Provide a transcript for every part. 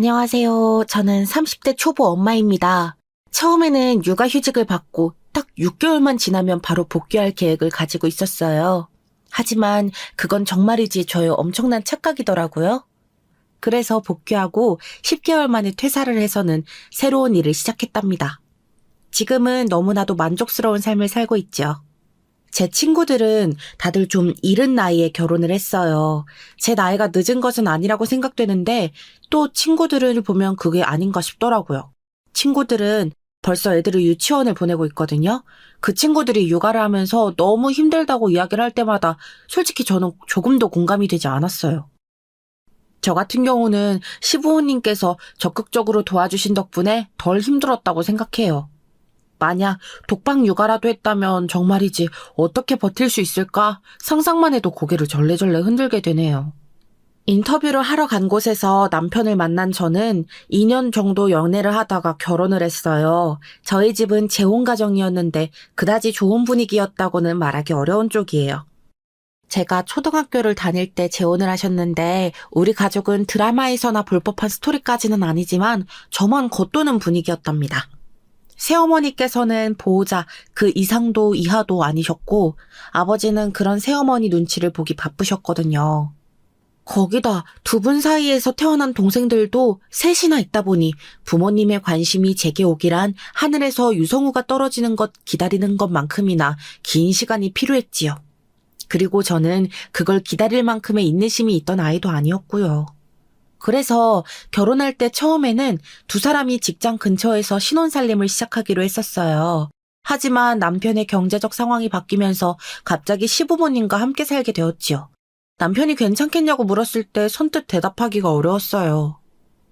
안녕하세요. 저는 30대 초보 엄마입니다. 처음에는 육아휴직을 받고 딱 6개월만 지나면 바로 복귀할 계획을 가지고 있었어요. 하지만 그건 정말이지 저의 엄청난 착각이더라고요. 그래서 복귀하고 10개월 만에 퇴사를 해서는 새로운 일을 시작했답니다. 지금은 너무나도 만족스러운 삶을 살고 있죠. 제 친구들은 다들 좀 이른 나이에 결혼을 했어요. 제 나이가 늦은 것은 아니라고 생각되는데 또 친구들을 보면 그게 아닌가 싶더라고요. 친구들은 벌써 애들을 유치원을 보내고 있거든요. 그 친구들이 육아를 하면서 너무 힘들다고 이야기를 할 때마다 솔직히 저는 조금도 공감이 되지 않았어요. 저 같은 경우는 시부모님께서 적극적으로 도와주신 덕분에 덜 힘들었다고 생각해요. 만약 독방 육아라도 했다면 정말이지 어떻게 버틸 수 있을까 상상만 해도 고개를 절레절레 흔들게 되네요. 인터뷰를 하러 간 곳에서 남편을 만난 저는 2년 정도 연애를 하다가 결혼을 했어요. 저희 집은 재혼 가정이었는데 그다지 좋은 분위기였다고는 말하기 어려운 쪽이에요. 제가 초등학교를 다닐 때 재혼을 하셨는데 우리 가족은 드라마에서나 볼 법한 스토리까지는 아니지만 저만 겉도는 분위기였답니다. 새어머니께서는 보호자 그 이상도 이하도 아니셨고 아버지는 그런 새어머니 눈치를 보기 바쁘셨거든요. 거기다 두 분 사이에서 태어난 동생들도 셋이나 있다 보니 부모님의 관심이 제게 오기란 하늘에서 유성우가 떨어지는 것 기다리는 것만큼이나 긴 시간이 필요했지요. 그리고 저는 그걸 기다릴 만큼의 인내심이 있던 아이도 아니었고요. 그래서 결혼할 때 처음에는 두 사람이 직장 근처에서 신혼살림을 시작하기로 했었어요. 하지만 남편의 경제적 상황이 바뀌면서 갑자기 시부모님과 함께 살게 되었지요. 남편이 괜찮겠냐고 물었을 때 선뜻 대답하기가 어려웠어요.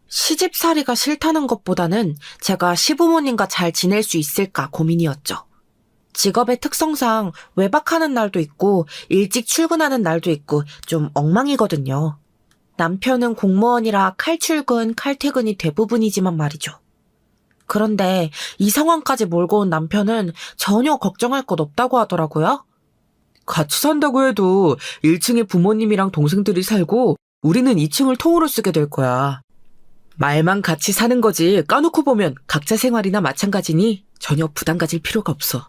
시집살이가 싫다는 것보다는 제가 시부모님과 잘 지낼 수 있을까 고민이었죠. 직업의 특성상 외박하는 날도 있고 일찍 출근하는 날도 있고 좀 엉망이거든요. 남편은 공무원이라 칼출근, 칼퇴근이 대부분이지만 말이죠. 그런데 이 상황까지 몰고 온 남편은 전혀 걱정할 것 없다고 하더라고요. 같이 산다고 해도 1층에 부모님이랑 동생들이 살고 우리는 2층을 통으로 쓰게 될 거야. 말만 같이 사는 거지 까놓고 보면 각자 생활이나 마찬가지니 전혀 부담 가질 필요가 없어.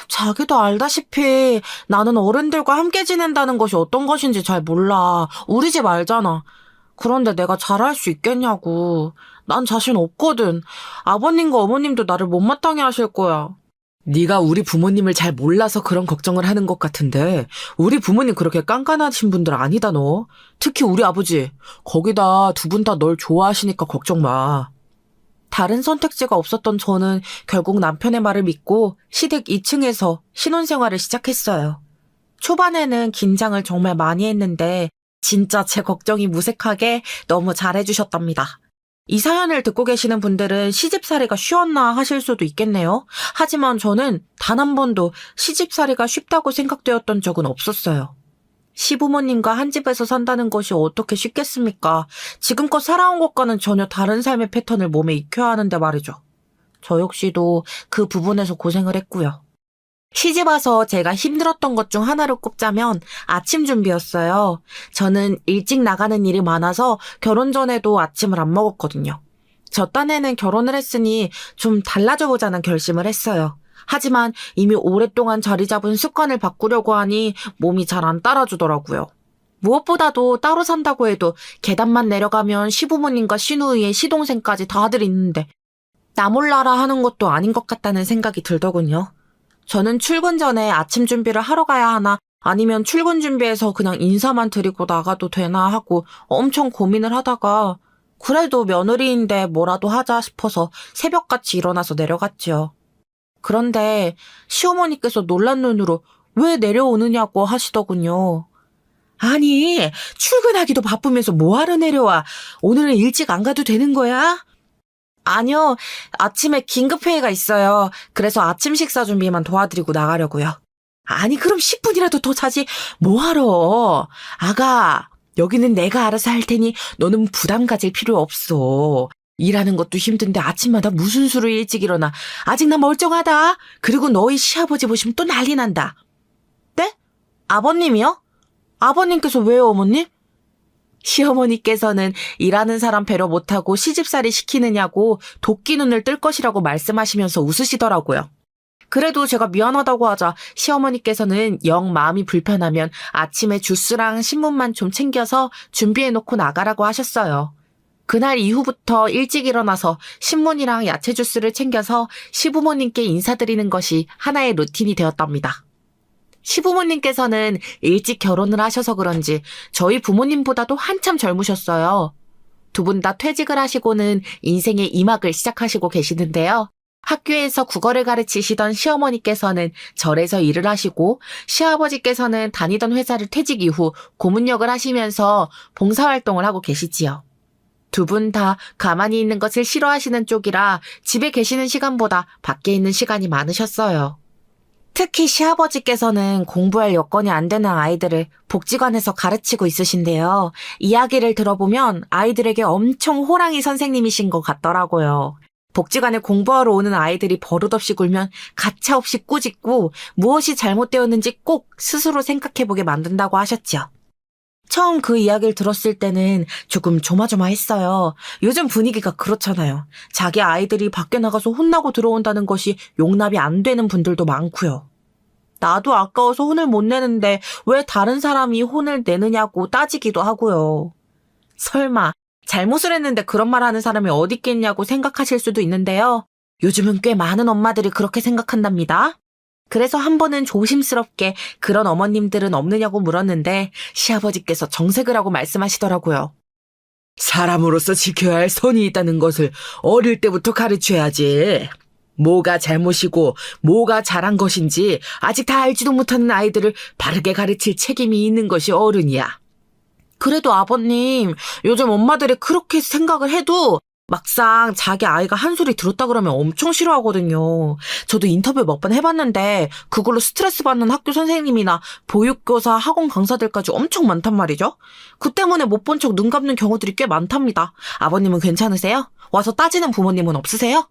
자기도 알다시피 나는 어른들과 함께 지낸다는 것이 어떤 것인지 잘 몰라. 우리 집 알잖아. 그런데 내가 잘할 수 있겠냐고. 난 자신 없거든. 아버님과 어머님도 나를 못마땅해 하실 거야. 네가 우리 부모님을 잘 몰라서 그런 걱정을 하는 것 같은데 우리 부모님 그렇게 깐깐하신 분들 아니다 너. 특히 우리 아버지. 거기다 두 분 다 널 좋아하시니까 걱정 마. 다른 선택지가 없었던 저는 결국 남편의 말을 믿고 시댁 2층에서 신혼생활을 시작했어요. 초반에는 긴장을 정말 많이 했는데 진짜 제 걱정이 무색하게 너무 잘해주셨답니다. 이 사연을 듣고 계시는 분들은 시집살이가 쉬웠나 하실 수도 있겠네요. 하지만 저는 단 한 번도 시집살이가 쉽다고 생각되었던 적은 없었어요. 시부모님과 한 집에서 산다는 것이 어떻게 쉽겠습니까? 지금껏 살아온 것과는 전혀 다른 삶의 패턴을 몸에 익혀야 하는데 말이죠. 저 역시도 그 부분에서 고생을 했고요. 시집 와서 제가 힘들었던 것 중 하나를 꼽자면 아침 준비였어요. 저는 일찍 나가는 일이 많아서 결혼 전에도 아침을 안 먹었거든요. 저 딴에는 결혼을 했으니 좀 달라져 보자는 결심을 했어요. 하지만 이미 오랫동안 자리 잡은 습관을 바꾸려고 하니 몸이 잘 안 따라주더라고요. 무엇보다도 따로 산다고 해도 계단만 내려가면 시부모님과 시누이의 시동생까지 다들 있는데 나 몰라라 하는 것도 아닌 것 같다는 생각이 들더군요. 저는 출근 전에 아침 준비를 하러 가야 하나 아니면 출근 준비해서 그냥 인사만 드리고 나가도 되나 하고 엄청 고민을 하다가 그래도 며느리인데 뭐라도 하자 싶어서 새벽같이 일어나서 내려갔지요. 그런데 시어머니께서 놀란 눈으로 왜 내려오느냐고 하시더군요. 아니, 출근하기도 바쁘면서 뭐하러 내려와? 오늘은 일찍 안 가도 되는 거야? 아니요, 아침에 긴급회의가 있어요. 그래서 아침 식사 준비만 도와드리고 나가려고요. 아니, 그럼 10분이라도 더 자지 뭐하러? 아가, 여기는 내가 알아서 할 테니 너는 부담 가질 필요 없어. 일하는 것도 힘든데 아침마다 무슨 수로 일찍 일어나. 아직 나 멀쩡하다. 그리고 너희 시아버지 보시면 또 난리 난다. 네? 아버님이요? 아버님께서 왜요, 어머님? 시어머니께서는 일하는 사람 배려 못하고 시집살이 시키느냐고 도끼 눈을 뜰 것이라고 말씀하시면서 웃으시더라고요. 그래도 제가 미안하다고 하자 시어머니께서는 영 마음이 불편하면 아침에 주스랑 신문만 좀 챙겨서 준비해놓고 나가라고 하셨어요. 그날 이후부터 일찍 일어나서 신문이랑 야채 주스를 챙겨서 시부모님께 인사드리는 것이 하나의 루틴이 되었답니다. 시부모님께서는 일찍 결혼을 하셔서 그런지 저희 부모님보다도 한참 젊으셨어요. 두 분 다 퇴직을 하시고는 인생의 2막을 시작하시고 계시는데요. 학교에서 국어를 가르치시던 시어머니께서는 절에서 일을 하시고 시아버지께서는 다니던 회사를 퇴직 이후 고문역을 하시면서 봉사활동을 하고 계시지요. 두 분 다 가만히 있는 것을 싫어하시는 쪽이라 집에 계시는 시간보다 밖에 있는 시간이 많으셨어요. 특히 시아버지께서는 공부할 여건이 안 되는 아이들을 복지관에서 가르치고 있으신데요. 이야기를 들어보면 아이들에게 엄청 호랑이 선생님이신 것 같더라고요. 복지관에 공부하러 오는 아이들이 버릇없이 굴면 가차없이 꾸짖고 무엇이 잘못되었는지 꼭 스스로 생각해보게 만든다고 하셨죠. 처음 그 이야기를 들었을 때는 조금 조마조마했어요. 요즘 분위기가 그렇잖아요. 자기 아이들이 밖에 나가서 혼나고 들어온다는 것이 용납이 안 되는 분들도 많고요. 나도 아까워서 혼을 못 내는데 왜 다른 사람이 혼을 내느냐고 따지기도 하고요. 설마 잘못을 했는데 그런 말 하는 사람이 어디 있겠냐고 생각하실 수도 있는데요. 요즘은 꽤 많은 엄마들이 그렇게 생각한답니다. 그래서 한 번은 조심스럽게 그런 어머님들은 없느냐고 물었는데 시아버지께서 정색을 하고 말씀하시더라고요. 사람으로서 지켜야 할 선이 있다는 것을 어릴 때부터 가르쳐야지. 뭐가 잘못이고 뭐가 잘한 것인지 아직 다 알지도 못하는 아이들을 바르게 가르칠 책임이 있는 것이 어른이야. 그래도 아버님, 요즘 엄마들이 그렇게 생각을 해도 막상 자기 아이가 한 소리 들었다 그러면 엄청 싫어하거든요. 저도 인터뷰 몇 번 해봤는데 그걸로 스트레스 받는 학교 선생님이나 보육교사, 학원 강사들까지 엄청 많단 말이죠. 그 때문에 못 본 척 눈 감는 경우들이 꽤 많답니다. 아버님은 괜찮으세요? 와서 따지는 부모님은 없으세요?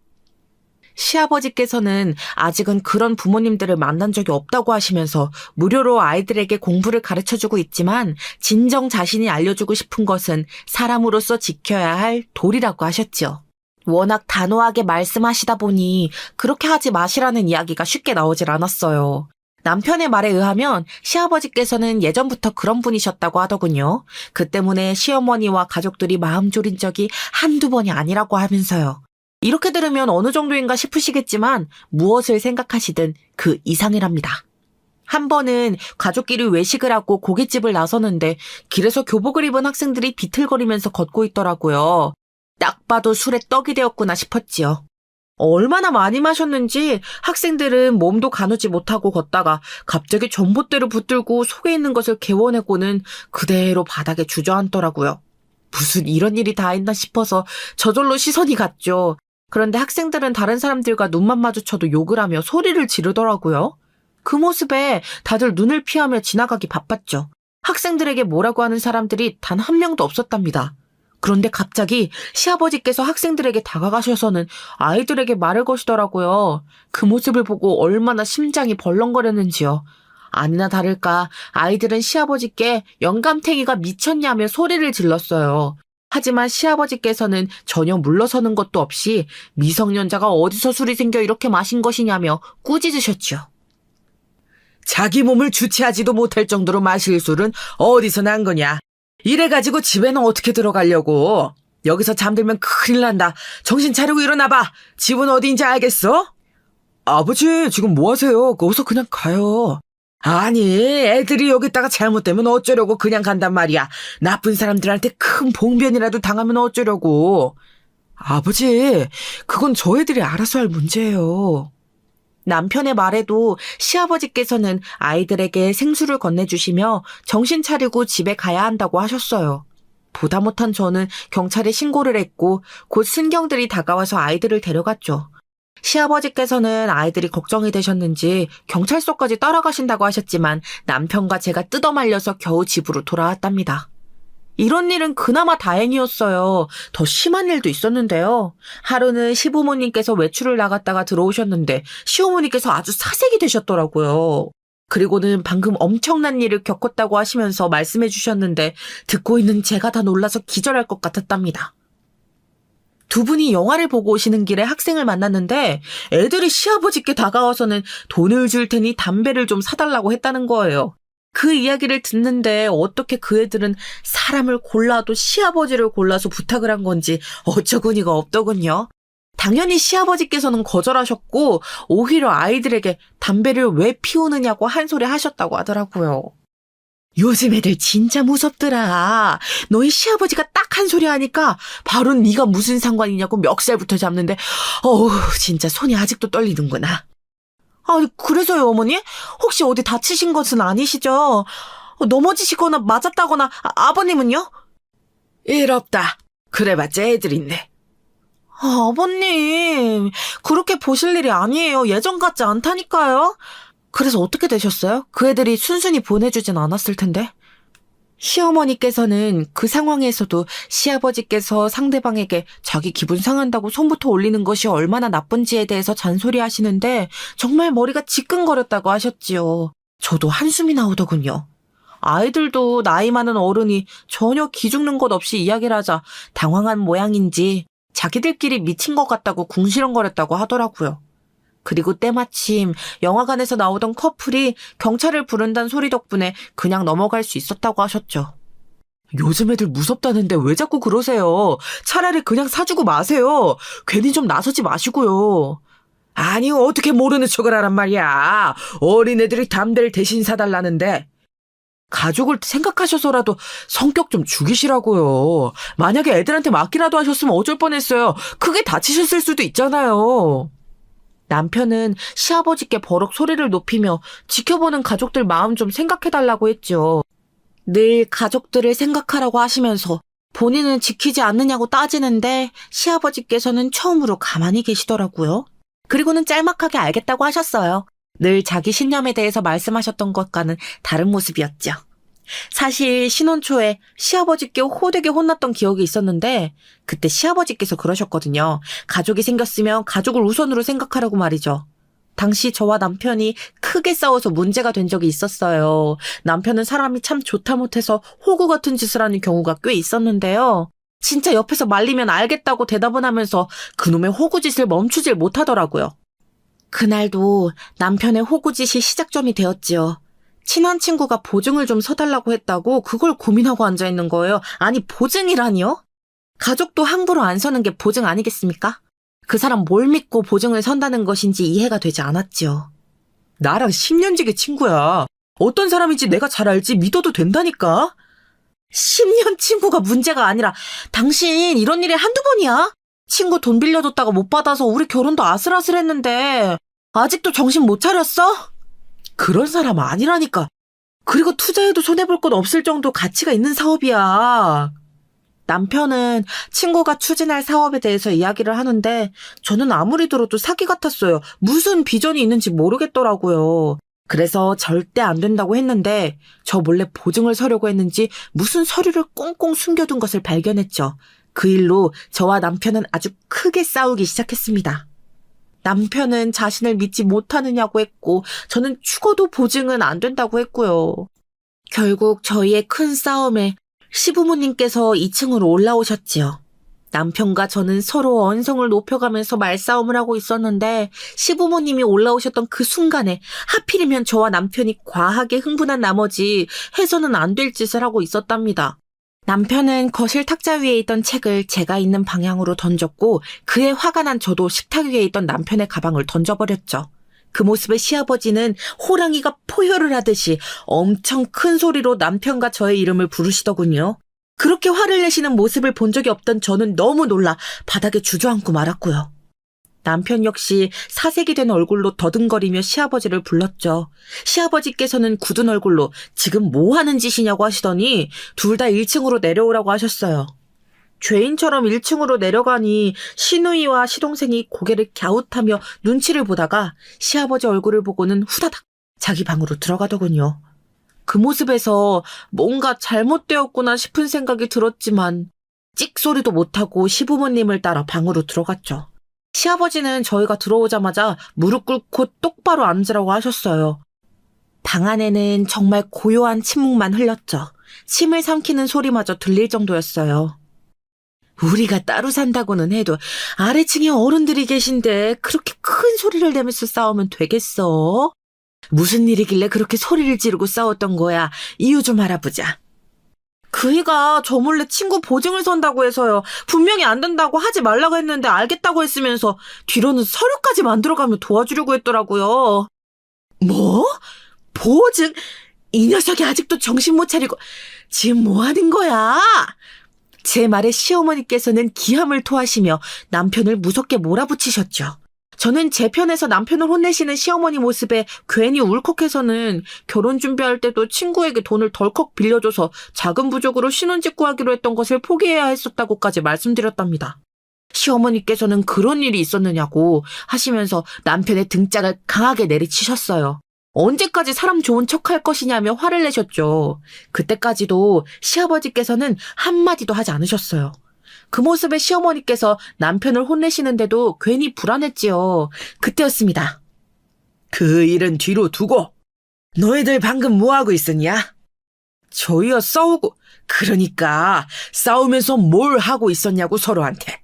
시아버지께서는 아직은 그런 부모님들을 만난 적이 없다고 하시면서 무료로 아이들에게 공부를 가르쳐주고 있지만 진정 자신이 알려주고 싶은 것은 사람으로서 지켜야 할 도리라고 하셨죠. 워낙 단호하게 말씀하시다 보니 그렇게 하지 마시라는 이야기가 쉽게 나오질 않았어요. 남편의 말에 의하면 시아버지께서는 예전부터 그런 분이셨다고 하더군요. 그 때문에 시어머니와 가족들이 마음 졸인 적이 한두 번이 아니라고 하면서요. 이렇게 들으면 어느 정도인가 싶으시겠지만 무엇을 생각하시든 그 이상이랍니다. 한 번은 가족끼리 외식을 하고 고깃집을 나서는데 길에서 교복을 입은 학생들이 비틀거리면서 걷고 있더라고요. 딱 봐도 술에 떡이 되었구나 싶었지요. 얼마나 많이 마셨는지 학생들은 몸도 가누지 못하고 걷다가 갑자기 전봇대를 붙들고 속에 있는 것을 개워내고는 그대로 바닥에 주저앉더라고요. 무슨 이런 일이 다 있나 싶어서 저절로 시선이 갔죠. 그런데 학생들은 다른 사람들과 눈만 마주쳐도 욕을 하며 소리를 지르더라고요. 그 모습에 다들 눈을 피하며 지나가기 바빴죠. 학생들에게 뭐라고 하는 사람들이 단 한 명도 없었답니다. 그런데 갑자기 시아버지께서 학생들에게 다가가셔서는 아이들에게 말을 거시더라고요. 그 모습을 보고 얼마나 심장이 벌렁거렸는지요. 아니나 다를까 아이들은 시아버지께 영감탱이가 미쳤냐며 소리를 질렀어요. 하지만 시아버지께서는 전혀 물러서는 것도 없이 미성년자가 어디서 술이 생겨 이렇게 마신 것이냐며 꾸짖으셨죠. 자기 몸을 주체하지도 못할 정도로 마실 술은 어디서 난 거냐. 이래가지고 집에는 어떻게 들어가려고. 여기서 잠들면 큰일 난다. 정신 차리고 일어나봐. 집은 어디인지 알겠어? 아버지, 지금 뭐 하세요? 어서 그냥 가요. 아니, 애들이 여기다가 잘못되면 어쩌려고 그냥 간단 말이야. 나쁜 사람들한테 큰 봉변이라도 당하면 어쩌려고. 아버지, 그건 저 애들이 알아서 할 문제예요. 남편의 말에도 시아버지께서는 아이들에게 생수를 건네주시며 정신 차리고 집에 가야 한다고 하셨어요. 보다 못한 저는 경찰에 신고를 했고 곧 순경들이 다가와서 아이들을 데려갔죠. 시아버지께서는 아이들이 걱정이 되셨는지 경찰서까지 따라가신다고 하셨지만 남편과 제가 뜯어말려서 겨우 집으로 돌아왔답니다. 이런 일은 그나마 다행이었어요. 더 심한 일도 있었는데요. 하루는 시부모님께서 외출을 나갔다가 들어오셨는데 시어머니께서 아주 사색이 되셨더라고요. 그리고는 방금 엄청난 일을 겪었다고 하시면서 말씀해 주셨는데 듣고 있는 제가 다 놀라서 기절할 것 같았답니다. 두 분이 영화를 보고 오시는 길에 학생을 만났는데 애들이 시아버지께 다가와서는 돈을 줄 테니 담배를 좀 사달라고 했다는 거예요. 그 이야기를 듣는데 어떻게 그 애들은 사람을 골라도 시아버지를 골라서 부탁을 한 건지 어처구니가 없더군요. 당연히 시아버지께서는 거절하셨고 오히려 아이들에게 담배를 왜 피우느냐고 한 소리 하셨다고 하더라고요. 요즘 애들 진짜 무섭더라. 너희 시아버지가 딱 한 소리 하니까 바로 네가 무슨 상관이냐고 멱살부터 잡는데 어우 진짜 손이 아직도 떨리는구나. 아, 그래서요, 어머니? 혹시 어디 다치신 것은 아니시죠? 넘어지시거나 맞았다거나, 아버님은요? 일 없다. 그래봤자 애들인데. 아, 아버님, 그렇게 보실 일이 아니에요. 예전 같지 않다니까요? 그래서 어떻게 되셨어요? 그 애들이 순순히 보내주진 않았을 텐데. 시어머니께서는 그 상황에서도 시아버지께서 상대방에게 자기 기분 상한다고 손부터 올리는 것이 얼마나 나쁜지에 대해서 잔소리하시는데 정말 머리가 지끈거렸다고 하셨지요. 저도 한숨이 나오더군요. 아이들도 나이 많은 어른이 전혀 기죽는 것 없이 이야기를 하자 당황한 모양인지 자기들끼리 미친 것 같다고 궁시렁거렸다고 하더라고요. 그리고 때마침 영화관에서 나오던 커플이 경찰을 부른다는 소리 덕분에 그냥 넘어갈 수 있었다고 하셨죠. 요즘 애들 무섭다는데 왜 자꾸 그러세요? 차라리 그냥 사주고 마세요. 괜히 좀 나서지 마시고요. 아니 어떻게 모르는 척을 하란 말이야. 어린애들이 담배를 대신 사달라는데. 가족을 생각하셔서라도 성격 좀 죽이시라고요. 만약에 애들한테 맡기라도 하셨으면 어쩔 뻔했어요. 크게 다치셨을 수도 있잖아요. 남편은 시아버지께 버럭 소리를 높이며 지켜보는 가족들 마음 좀 생각해달라고 했죠. 늘 가족들을 생각하라고 하시면서 본인은 지키지 않느냐고 따지는데 시아버지께서는 처음으로 가만히 계시더라고요. 그리고는 짤막하게 알겠다고 하셨어요. 늘 자기 신념에 대해서 말씀하셨던 것과는 다른 모습이었죠. 사실 신혼 초에 시아버지께 호되게 혼났던 기억이 있었는데 그때 시아버지께서 그러셨거든요. 가족이 생겼으면 가족을 우선으로 생각하라고 말이죠. 당시 저와 남편이 크게 싸워서 문제가 된 적이 있었어요. 남편은 사람이 참 좋다 못해서 호구 같은 짓을 하는 경우가 꽤 있었는데요. 진짜 옆에서 말리면 알겠다고 대답은 하면서 그놈의 호구짓을 멈추질 못하더라고요. 그날도 남편의 호구짓이 시작점이 되었지요. 친한 친구가 보증을 좀 서달라고 했다고 그걸 고민하고 앉아있는 거예요. 아니 보증이라니요? 가족도 함부로 안 서는 게 보증 아니겠습니까? 그 사람 뭘 믿고 보증을 선다는 것인지 이해가 되지 않았지요. 나랑 10년 지기 친구야. 어떤 사람인지 내가 잘 알지 믿어도 된다니까? 10년 친구가 문제가 아니라 당신 이런 일이 한두 번이야? 친구 돈 빌려줬다가 못 받아서 우리 결혼도 아슬아슬했는데 아직도 정신 못 차렸어? 그런 사람 아니라니까. 그리고 투자해도 손해볼 건 없을 정도 가치가 있는 사업이야. 남편은 친구가 추진할 사업에 대해서 이야기를 하는데 저는 아무리 들어도 사기 같았어요. 무슨 비전이 있는지 모르겠더라고요. 그래서 절대 안 된다고 했는데 저 몰래 보증을 서려고 했는지 무슨 서류를 꽁꽁 숨겨둔 것을 발견했죠. 그 일로 저와 남편은 아주 크게 싸우기 시작했습니다. 남편은 자신을 믿지 못하느냐고 했고 저는 죽어도 보증은 안 된다고 했고요. 결국 저희의 큰 싸움에 시부모님께서 2층으로 올라오셨지요. 남편과 저는 서로 언성을 높여가면서 말싸움을 하고 있었는데 시부모님이 올라오셨던 그 순간에 하필이면 저와 남편이 과하게 흥분한 나머지 해서는 안 될 짓을 하고 있었답니다. 남편은 거실 탁자 위에 있던 책을 제가 있는 방향으로 던졌고 그에 화가 난 저도 식탁 위에 있던 남편의 가방을 던져버렸죠. 그 모습에 시아버지는 호랑이가 포효를 하듯이 엄청 큰 소리로 남편과 저의 이름을 부르시더군요. 그렇게 화를 내시는 모습을 본 적이 없던 저는 너무 놀라 바닥에 주저앉고 말았고요. 남편 역시 사색이 된 얼굴로 더듬거리며 시아버지를 불렀죠. 시아버지께서는 굳은 얼굴로 지금 뭐 하는 짓이냐고 하시더니 둘 다 1층으로 내려오라고 하셨어요. 죄인처럼 1층으로 내려가니 시누이와 시동생이 고개를 갸웃하며 눈치를 보다가 시아버지 얼굴을 보고는 후다닥 자기 방으로 들어가더군요. 그 모습에서 뭔가 잘못되었구나 싶은 생각이 들었지만 찍소리도 못하고 시부모님을 따라 방으로 들어갔죠. 시아버지는 저희가 들어오자마자 무릎 꿇고 똑바로 앉으라고 하셨어요. 방 안에는 정말 고요한 침묵만 흘렀죠. 침을 삼키는 소리마저 들릴 정도였어요. 우리가 따로 산다고는 해도 아래층에 어른들이 계신데 그렇게 큰 소리를 내면서 싸우면 되겠어? 무슨 일이길래 그렇게 소리를 지르고 싸웠던 거야? 이유 좀 알아보자. 그이가 저 몰래 친구 보증을 선다고 해서요. 분명히 안 된다고 하지 말라고 했는데 알겠다고 했으면서 뒤로는 서류까지 만들어가며 도와주려고 했더라고요. 뭐? 보증? 이 녀석이 아직도 정신 못 차리고 지금 뭐 하는 거야? 제 말에 시어머니께서는 기함을 토하시며 남편을 무섭게 몰아붙이셨죠. 저는 제 편에서 남편을 혼내시는 시어머니 모습에 괜히 울컥해서는 결혼 준비할 때도 친구에게 돈을 덜컥 빌려줘서 자금 부족으로 신혼집 구하기로 했던 것을 포기해야 했었다고까지 말씀드렸답니다. 시어머니께서는 그런 일이 있었느냐고 하시면서 남편의 등짝을 강하게 내리치셨어요. 언제까지 사람 좋은 척할 것이냐며 화를 내셨죠. 그때까지도 시아버지께서는 한마디도 하지 않으셨어요. 그 모습에 시어머니께서 남편을 혼내시는데도 괜히 불안했지요. 그때였습니다. 그 일은 뒤로 두고 너희들 방금 뭐하고 있었냐? 저희야 싸우고 그러니까 싸우면서 뭘 하고 있었냐고 서로한테.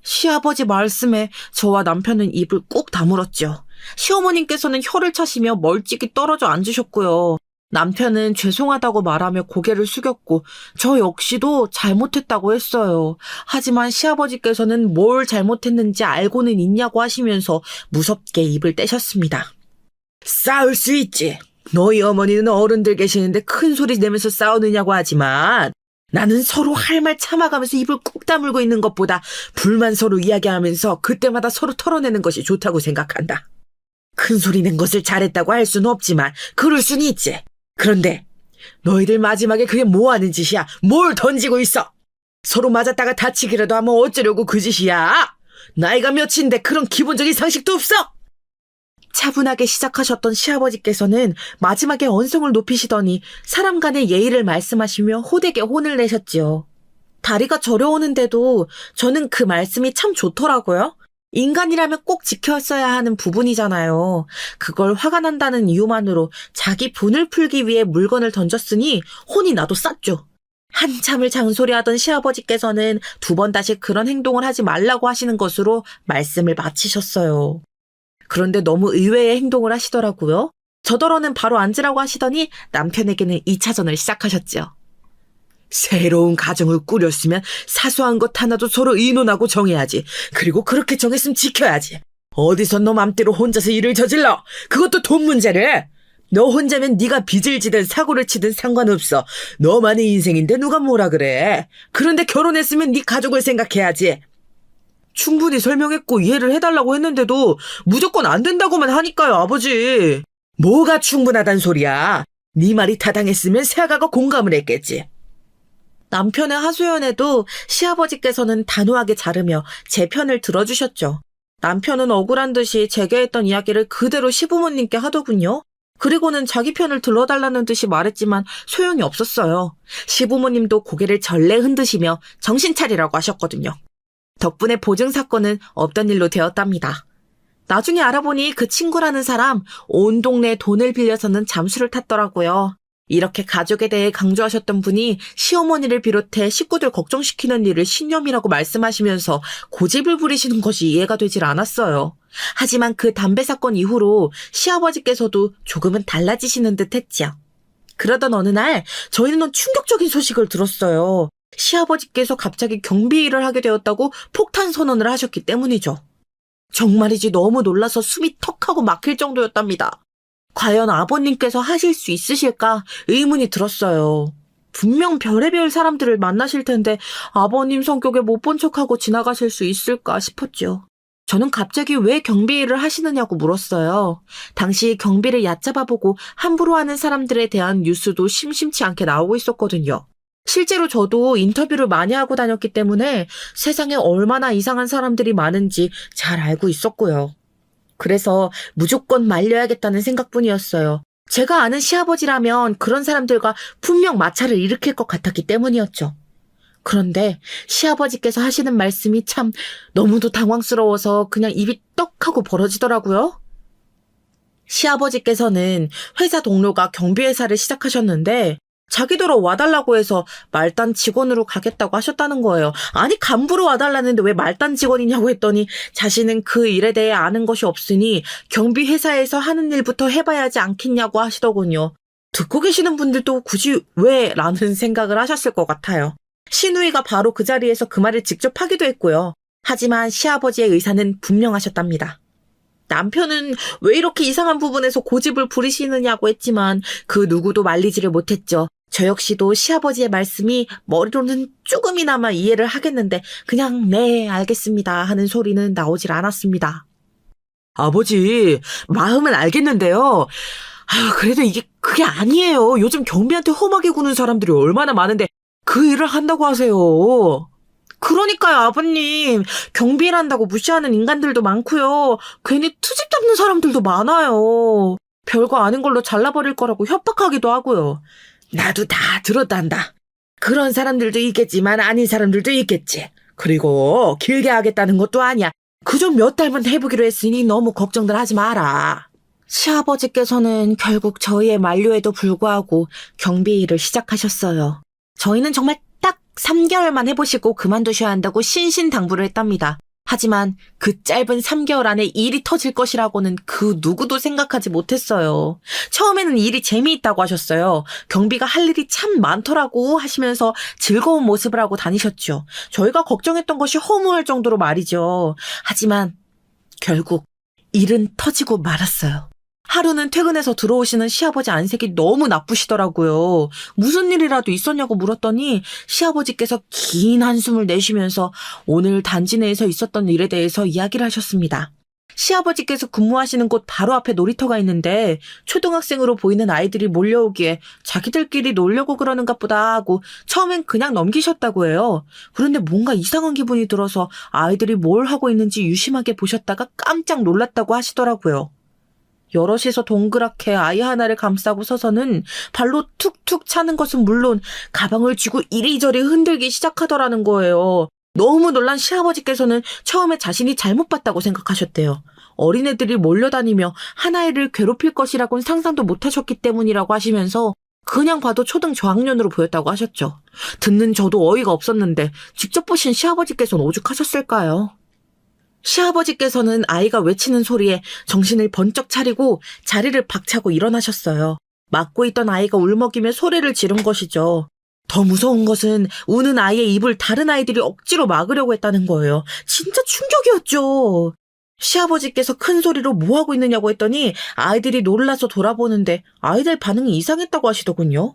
시아버지 말씀에 저와 남편은 입을 꾹 다물었죠. 시어머님께서는 혀를 차시며 멀찍이 떨어져 앉으셨고요. 남편은 죄송하다고 말하며 고개를 숙였고 저 역시도 잘못했다고 했어요. 하지만 시아버지께서는 뭘 잘못했는지 알고는 있냐고 하시면서 무섭게 입을 떼셨습니다. 싸울 수 있지. 너희 어머니는 어른들 계시는데 큰 소리 내면서 싸우느냐고 하지만 나는 서로 할 말 참아가면서 입을 꾹 다물고 있는 것보다 불만 서로 이야기하면서 그때마다 서로 털어내는 것이 좋다고 생각한다. 큰 소리 낸 것을 잘했다고 할 수는 없지만 그럴 수는 있지. 그런데 너희들 마지막에 그게 뭐 하는 짓이야? 뭘 던지고 있어? 서로 맞았다가 다치기라도 하면 어쩌려고 그 짓이야? 나이가 몇인데 그런 기본적인 상식도 없어? 차분하게 시작하셨던 시아버지께서는 마지막에 언성을 높이시더니 사람 간의 예의를 말씀하시며 호되게 혼을 내셨지요. 다리가 저려오는데도 저는 그 말씀이 참 좋더라고요. 인간이라면 꼭 지켰어야 하는 부분이잖아요. 그걸 화가 난다는 이유만으로 자기 분을 풀기 위해 물건을 던졌으니 혼이 나도 쌌죠. 한참을 장소리하던 시아버지께서는 두 번 다시 그런 행동을 하지 말라고 하시는 것으로 말씀을 마치셨어요. 그런데 너무 의외의 행동을 하시더라고요. 저더러는 바로 앉으라고 하시더니 남편에게는 2차전을 시작하셨죠. 새로운 가정을 꾸렸으면 사소한 것 하나도 서로 의논하고 정해야지. 그리고 그렇게 정했으면 지켜야지. 어디서 너 맘대로 혼자서 일을 저질러. 그것도 돈 문제를. 너 혼자면 네가 빚을 지든 사고를 치든 상관없어. 너만의 인생인데 누가 뭐라 그래. 그런데 결혼했으면 네 가족을 생각해야지. 충분히 설명했고 이해를 해달라고 했는데도 무조건 안 된다고만 하니까요, 아버지. 뭐가 충분하단 소리야. 네 말이 타당했으면 새아가가 공감을 했겠지. 남편의 하소연에도 시아버지께서는 단호하게 자르며 제 편을 들어주셨죠. 남편은 억울한 듯이 제게 했던 이야기를 그대로 시부모님께 하더군요. 그리고는 자기 편을 들어달라는 듯이 말했지만 소용이 없었어요. 시부모님도 고개를 절레 흔드시며 정신 차리라고 하셨거든요. 덕분에 보증 사건은 없던 일로 되었답니다. 나중에 알아보니 그 친구라는 사람 온 동네에 돈을 빌려서는 잠수를 탔더라고요. 이렇게 가족에 대해 강조하셨던 분이 시어머니를 비롯해 식구들 걱정시키는 일을 신념이라고 말씀하시면서 고집을 부리시는 것이 이해가 되질 않았어요. 하지만 그 담배 사건 이후로 시아버지께서도 조금은 달라지시는 듯 했지요. 그러던 어느 날 저희는 충격적인 소식을 들었어요. 시아버지께서 갑자기 경비 일을 하게 되었다고 폭탄 선언을 하셨기 때문이죠. 정말이지 너무 놀라서 숨이 턱하고 막힐 정도였답니다. 과연 아버님께서 하실 수 있으실까 의문이 들었어요. 분명 별의별 사람들을 만나실 텐데 아버님 성격에 못 본 척하고 지나가실 수 있을까 싶었죠. 저는 갑자기 왜 경비 일을 하시느냐고 물었어요. 당시 경비를 얕잡아보고 함부로 하는 사람들에 대한 뉴스도 심심치 않게 나오고 있었거든요. 실제로 저도 인터뷰를 많이 하고 다녔기 때문에 세상에 얼마나 이상한 사람들이 많은지 잘 알고 있었고요. 그래서 무조건 말려야겠다는 생각뿐이었어요. 제가 아는 시아버지라면 그런 사람들과 분명 마찰을 일으킬 것 같았기 때문이었죠. 그런데 시아버지께서 하시는 말씀이 참 너무도 당황스러워서 그냥 입이 떡 하고 벌어지더라고요. 시아버지께서는 회사 동료가 경비회사를 시작하셨는데 자기더러 와달라고 해서 말단 직원으로 가겠다고 하셨다는 거예요. 아니 간부로 와달라는데 왜 말단 직원이냐고 했더니 자신은 그 일에 대해 아는 것이 없으니 경비회사에서 하는 일부터 해봐야 하지 않겠냐고 하시더군요. 듣고 계시는 분들도 굳이 왜? 라는 생각을 하셨을 것 같아요. 시누이가 바로 그 자리에서 그 말을 직접 하기도 했고요. 하지만 시아버지의 의사는 분명하셨답니다. 남편은 왜 이렇게 이상한 부분에서 고집을 부리시느냐고 했지만 그 누구도 말리지를 못했죠. 저 역시도 시아버지의 말씀이 머리로는 조금이나마 이해를 하겠는데 그냥 네 알겠습니다 하는 소리는 나오질 않았습니다. 아버지, 마음은 알겠는데요. 그래도 이게 그게 아니에요. 요즘 경비한테 험하게 구는 사람들이 얼마나 많은데 그 일을 한다고 하세요. 그러니까요, 아버님. 경비일한다고 무시하는 인간들도 많고요. 괜히 투집 잡는 사람들도 많아요. 별거 아닌 걸로 잘라버릴 거라고 협박하기도 하고요. 나도 다 들었단다. 그런 사람들도 있겠지만 아닌 사람들도 있겠지. 그리고 길게 하겠다는 것도 아니야. 그저 몇 달만 해보기로 했으니 너무 걱정들 하지 마라. 시아버지께서는 결국 저희의 만류에도 불구하고 경비 일을 시작하셨어요. 저희는 정말 딱 3개월만 해보시고 그만두셔야 한다고 신신당부를 했답니다. 하지만 그 짧은 3개월 안에 일이 터질 것이라고는 그 누구도 생각하지 못했어요. 처음에는 일이 재미있다고 하셨어요. 경비가 할 일이 참 많더라고 하시면서 즐거운 모습을 하고 다니셨죠. 저희가 걱정했던 것이 허무할 정도로 말이죠. 하지만 결국 일은 터지고 말았어요. 하루는 퇴근해서 들어오시는 시아버지 안색이 너무 나쁘시더라고요. 무슨 일이라도 있었냐고 물었더니 시아버지께서 긴 한숨을 내쉬면서 오늘 단지 내에서 있었던 일에 대해서 이야기를 하셨습니다. 시아버지께서 근무하시는 곳 바로 앞에 놀이터가 있는데 초등학생으로 보이는 아이들이 몰려오기에 자기들끼리 놀려고 그러는가 보다 하고 처음엔 그냥 넘기셨다고 해요. 그런데 뭔가 이상한 기분이 들어서 아이들이 뭘 하고 있는지 유심하게 보셨다가 깜짝 놀랐다고 하시더라고요. 여럿이서 동그랗게 아이 하나를 감싸고 서서는 발로 툭툭 차는 것은 물론 가방을 쥐고 이리저리 흔들기 시작하더라는 거예요. 너무 놀란 시아버지께서는 처음에 자신이 잘못 봤다고 생각하셨대요. 어린애들이 몰려다니며 하나이를 괴롭힐 것이라고는 상상도 못하셨기 때문이라고 하시면서 그냥 봐도 초등 저학년으로 보였다고 하셨죠. 듣는 저도 어이가 없었는데 직접 보신 시아버지께서는 오죽하셨을까요? 시아버지께서는 아이가 외치는 소리에 정신을 번쩍 차리고 자리를 박차고 일어나셨어요. 맡고 있던 아이가 울먹이며 소리를 지른 것이죠. 더 무서운 것은 우는 아이의 입을 다른 아이들이 억지로 막으려고 했다는 거예요. 진짜 충격이었죠. 시아버지께서 큰 소리로 뭐 하고 있느냐고 했더니 아이들이 놀라서 돌아보는데 아이들 반응이 이상했다고 하시더군요.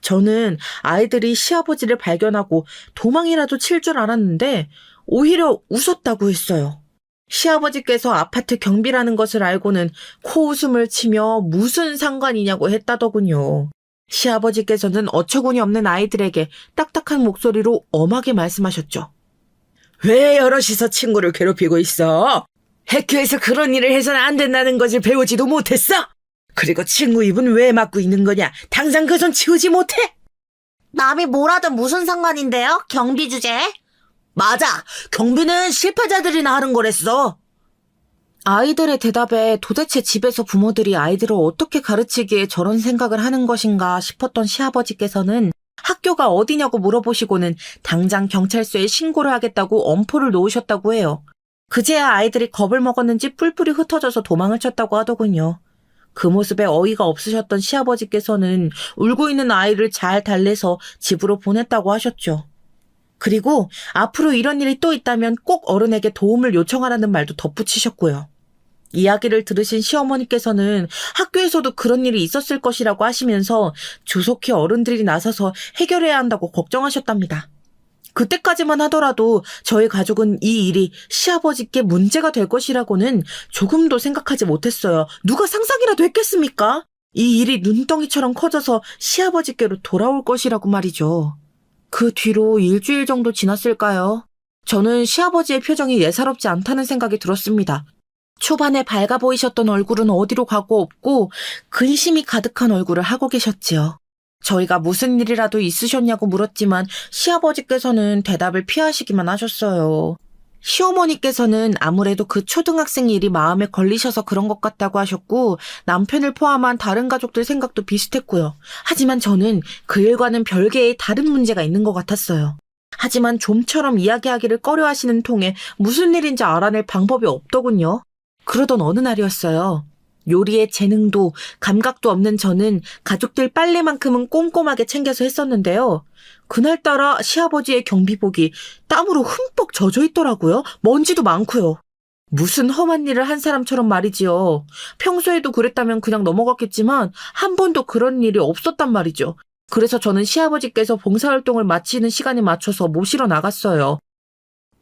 저는 아이들이 시아버지를 발견하고 도망이라도 칠 줄 알았는데 오히려 웃었다고 했어요. 시아버지께서 아파트 경비라는 것을 알고는 코웃음을 치며 무슨 상관이냐고 했다더군요. 시아버지께서는 어처구니 없는 아이들에게 딱딱한 목소리로 엄하게 말씀하셨죠. 왜 여럿이서 친구를 괴롭히고 있어? 학교에서 그런 일을 해서는 안 된다는 것을 배우지도 못했어? 그리고 친구 입은 왜 막고 있는 거냐? 당장 그 손 치우지 못해? 남이 뭐라든 무슨 상관인데요? 경비 주제? 맞아. 경비는 실패자들이나 하는 거랬어. 아이들의 대답에 도대체 집에서 부모들이 아이들을 어떻게 가르치기에 저런 생각을 하는 것인가 싶었던 시아버지께서는 학교가 어디냐고 물어보시고는 당장 경찰서에 신고를 하겠다고 엄포를 놓으셨다고 해요. 그제야 아이들이 겁을 먹었는지 뿔뿔이 흩어져서 도망을 쳤다고 하더군요. 그 모습에 어이가 없으셨던 시아버지께서는 울고 있는 아이를 잘 달래서 집으로 보냈다고 하셨죠. 그리고 앞으로 이런 일이 또 있다면 꼭 어른에게 도움을 요청하라는 말도 덧붙이셨고요. 이야기를 들으신 시어머니께서는 학교에서도 그런 일이 있었을 것이라고 하시면서 조속히 어른들이 나서서 해결해야 한다고 걱정하셨답니다. 그때까지만 하더라도 저희 가족은 이 일이 시아버지께 문제가 될 것이라고는 조금도 생각하지 못했어요. 누가 상상이라도 했겠습니까? 이 일이 눈덩이처럼 커져서 시아버지께로 돌아올 것이라고 말이죠. 그 뒤로 일주일 정도 지났을까요? 저는 시아버지의 표정이 예사롭지 않다는 생각이 들었습니다. 초반에 밝아 보이셨던 얼굴은 어디로 가고 없고 근심이 가득한 얼굴을 하고 계셨지요. 저희가 무슨 일이라도 있으셨냐고 물었지만 시아버지께서는 대답을 피하시기만 하셨어요. 시어머니께서는 아무래도 그 초등학생 일이 마음에 걸리셔서 그런 것 같다고 하셨고 남편을 포함한 다른 가족들 생각도 비슷했고요. 하지만 저는 그 일과는 별개의 다른 문제가 있는 것 같았어요. 하지만 좀처럼 이야기하기를 꺼려하시는 통에 무슨 일인지 알아낼 방법이 없더군요. 그러던 어느 날이었어요. 요리에 재능도 감각도 없는 저는 가족들 빨래만큼은 꼼꼼하게 챙겨서 했었는데요. 그날따라 시아버지의 경비복이 땀으로 흠뻑 젖어 있더라고요. 먼지도 많고요. 무슨 험한 일을 한 사람처럼 말이지요. 평소에도 그랬다면 그냥 넘어갔겠지만 한 번도 그런 일이 없었단 말이죠. 그래서 저는 시아버지께서 봉사활동을 마치는 시간에 맞춰서 모시러 나갔어요.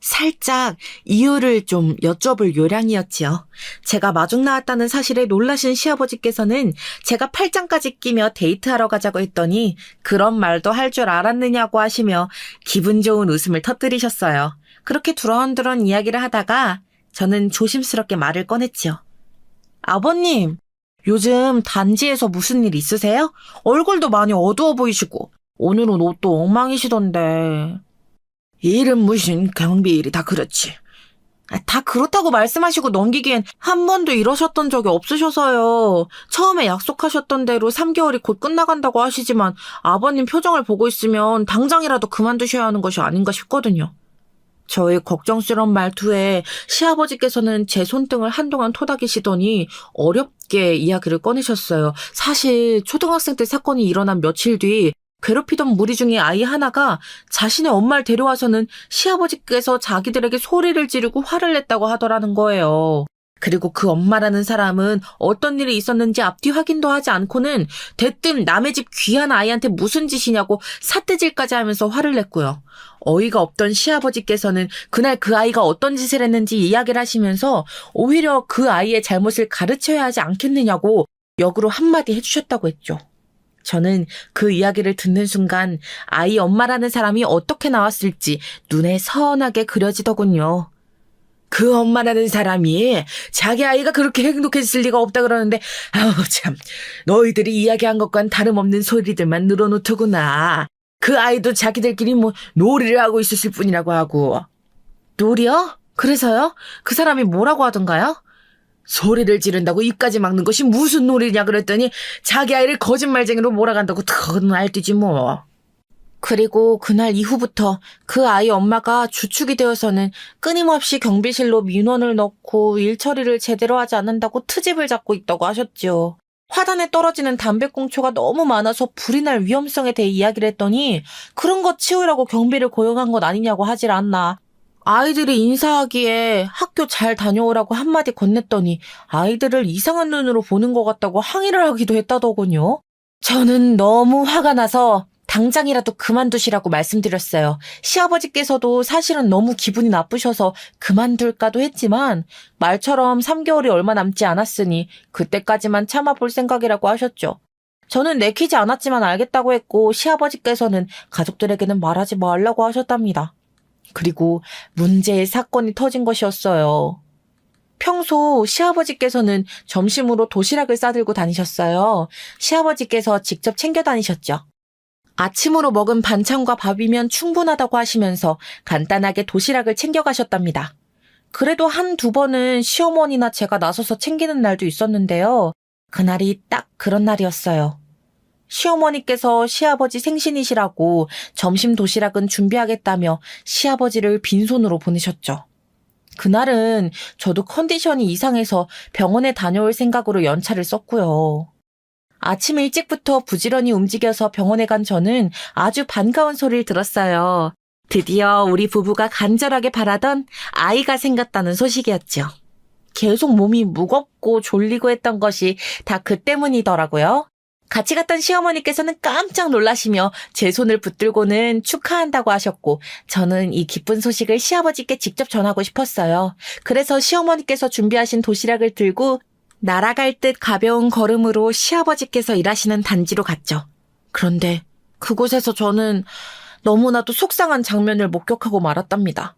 살짝 이유를 좀 여쭤볼 요량이었지요. 제가 마중 나왔다는 사실에 놀라신 시아버지께서는 제가 팔짱까지 끼며 데이트하러 가자고 했더니 그런 말도 할 줄 알았느냐고 하시며 기분 좋은 웃음을 터뜨리셨어요. 그렇게 두런두런 이야기를 하다가 저는 조심스럽게 말을 꺼냈지요. 아버님, 요즘 단지에서 무슨 일 있으세요? 얼굴도 많이 어두워 보이시고 오늘은 옷도 엉망이시던데. 일은 무슨 경비 일이 다 그렇지. 다 그렇다고 말씀하시고 넘기기엔 한 번도 이러셨던 적이 없으셔서요. 처음에 약속하셨던 대로 3개월이 곧 끝나간다고 하시지만 아버님 표정을 보고 있으면 당장이라도 그만두셔야 하는 것이 아닌가 싶거든요. 저의 걱정스러운 말투에 시아버지께서는 제 손등을 한동안 토닥이시더니 어렵게 이야기를 꺼내셨어요. 사실 초등학생 때 사건이 일어난 며칠 뒤 괴롭히던 무리 중에 아이 하나가 자신의 엄마를 데려와서는 시아버지께서 자기들에게 소리를 지르고 화를 냈다고 하더라는 거예요. 그리고 그 엄마라는 사람은 어떤 일이 있었는지 앞뒤 확인도 하지 않고는 대뜸 남의 집 귀한 아이한테 무슨 짓이냐고 삿대질까지 하면서 화를 냈고요. 어이가 없던 시아버지께서는 그날 그 아이가 어떤 짓을 했는지 이야기를 하시면서 오히려 그 아이의 잘못을 가르쳐야 하지 않겠느냐고 역으로 한마디 해주셨다고 했죠. 저는 그 이야기를 듣는 순간 아이 엄마라는 사람이 어떻게 나왔을지 눈에 선하게 그려지더군요. 그 엄마라는 사람이 자기 아이가 그렇게 행복했을 리가 없다 그러는데 아우 참 너희들이 이야기한 것과는 다름없는 소리들만 늘어놓더구나. 그 아이도 자기들끼리 뭐 놀이를 하고 있었을 뿐이라고 하고. 놀이요? 그래서요? 그 사람이 뭐라고 하던가요? 소리를 지른다고 입까지 막는 것이 무슨 놀이냐 그랬더니 자기 아이를 거짓말쟁이로 몰아간다고 그건 알듯이 뭐. 그리고 그날 이후부터 그 아이 엄마가 주축이 되어서는 끊임없이 경비실로 민원을 넣고 일 처리를 제대로 하지 않는다고 트집을 잡고 있다고 하셨죠. 화단에 떨어지는 담배꽁초가 너무 많아서 불이 날 위험성에 대해 이야기를 했더니 그런 거 치우라고 경비를 고용한 것 아니냐고 하질 않나. 아이들이 인사하기에 학교 잘 다녀오라고 한마디 건넸더니 아이들을 이상한 눈으로 보는 것 같다고 항의를 하기도 했다더군요. 저는 너무 화가 나서 당장이라도 그만두시라고 말씀드렸어요. 시아버지께서도 사실은 너무 기분이 나쁘셔서 그만둘까도 했지만 말처럼 3개월이 얼마 남지 않았으니 그때까지만 참아볼 생각이라고 하셨죠. 저는 내키지 않았지만 알겠다고 했고 시아버지께서는 가족들에게는 말하지 말라고 하셨답니다. 그리고 문제의 사건이 터진 것이었어요. 평소 시아버지께서는 점심으로 도시락을 싸들고 다니셨어요. 시아버지께서 직접 챙겨 다니셨죠. 아침으로 먹은 반찬과 밥이면 충분하다고 하시면서 간단하게 도시락을 챙겨가셨답니다. 그래도 한두 번은 시어머니나 제가 나서서 챙기는 날도 있었는데요. 그날이 딱 그런 날이었어요. 시어머니께서 시아버지 생신이시라고 점심 도시락은 준비하겠다며 시아버지를 빈손으로 보내셨죠. 그날은 저도 컨디션이 이상해서 병원에 다녀올 생각으로 연차를 썼고요. 아침 일찍부터 부지런히 움직여서 병원에 간 저는 아주 반가운 소리를 들었어요. 드디어 우리 부부가 간절하게 바라던 아이가 생겼다는 소식이었죠. 계속 몸이 무겁고 졸리고 했던 것이 다 그 때문이더라고요. 같이 갔던 시어머니께서는 깜짝 놀라시며 제 손을 붙들고는 축하한다고 하셨고 저는 이 기쁜 소식을 시아버지께 직접 전하고 싶었어요. 그래서 시어머니께서 준비하신 도시락을 들고 날아갈 듯 가벼운 걸음으로 시아버지께서 일하시는 단지로 갔죠. 그런데 그곳에서 저는 너무나도 속상한 장면을 목격하고 말았답니다.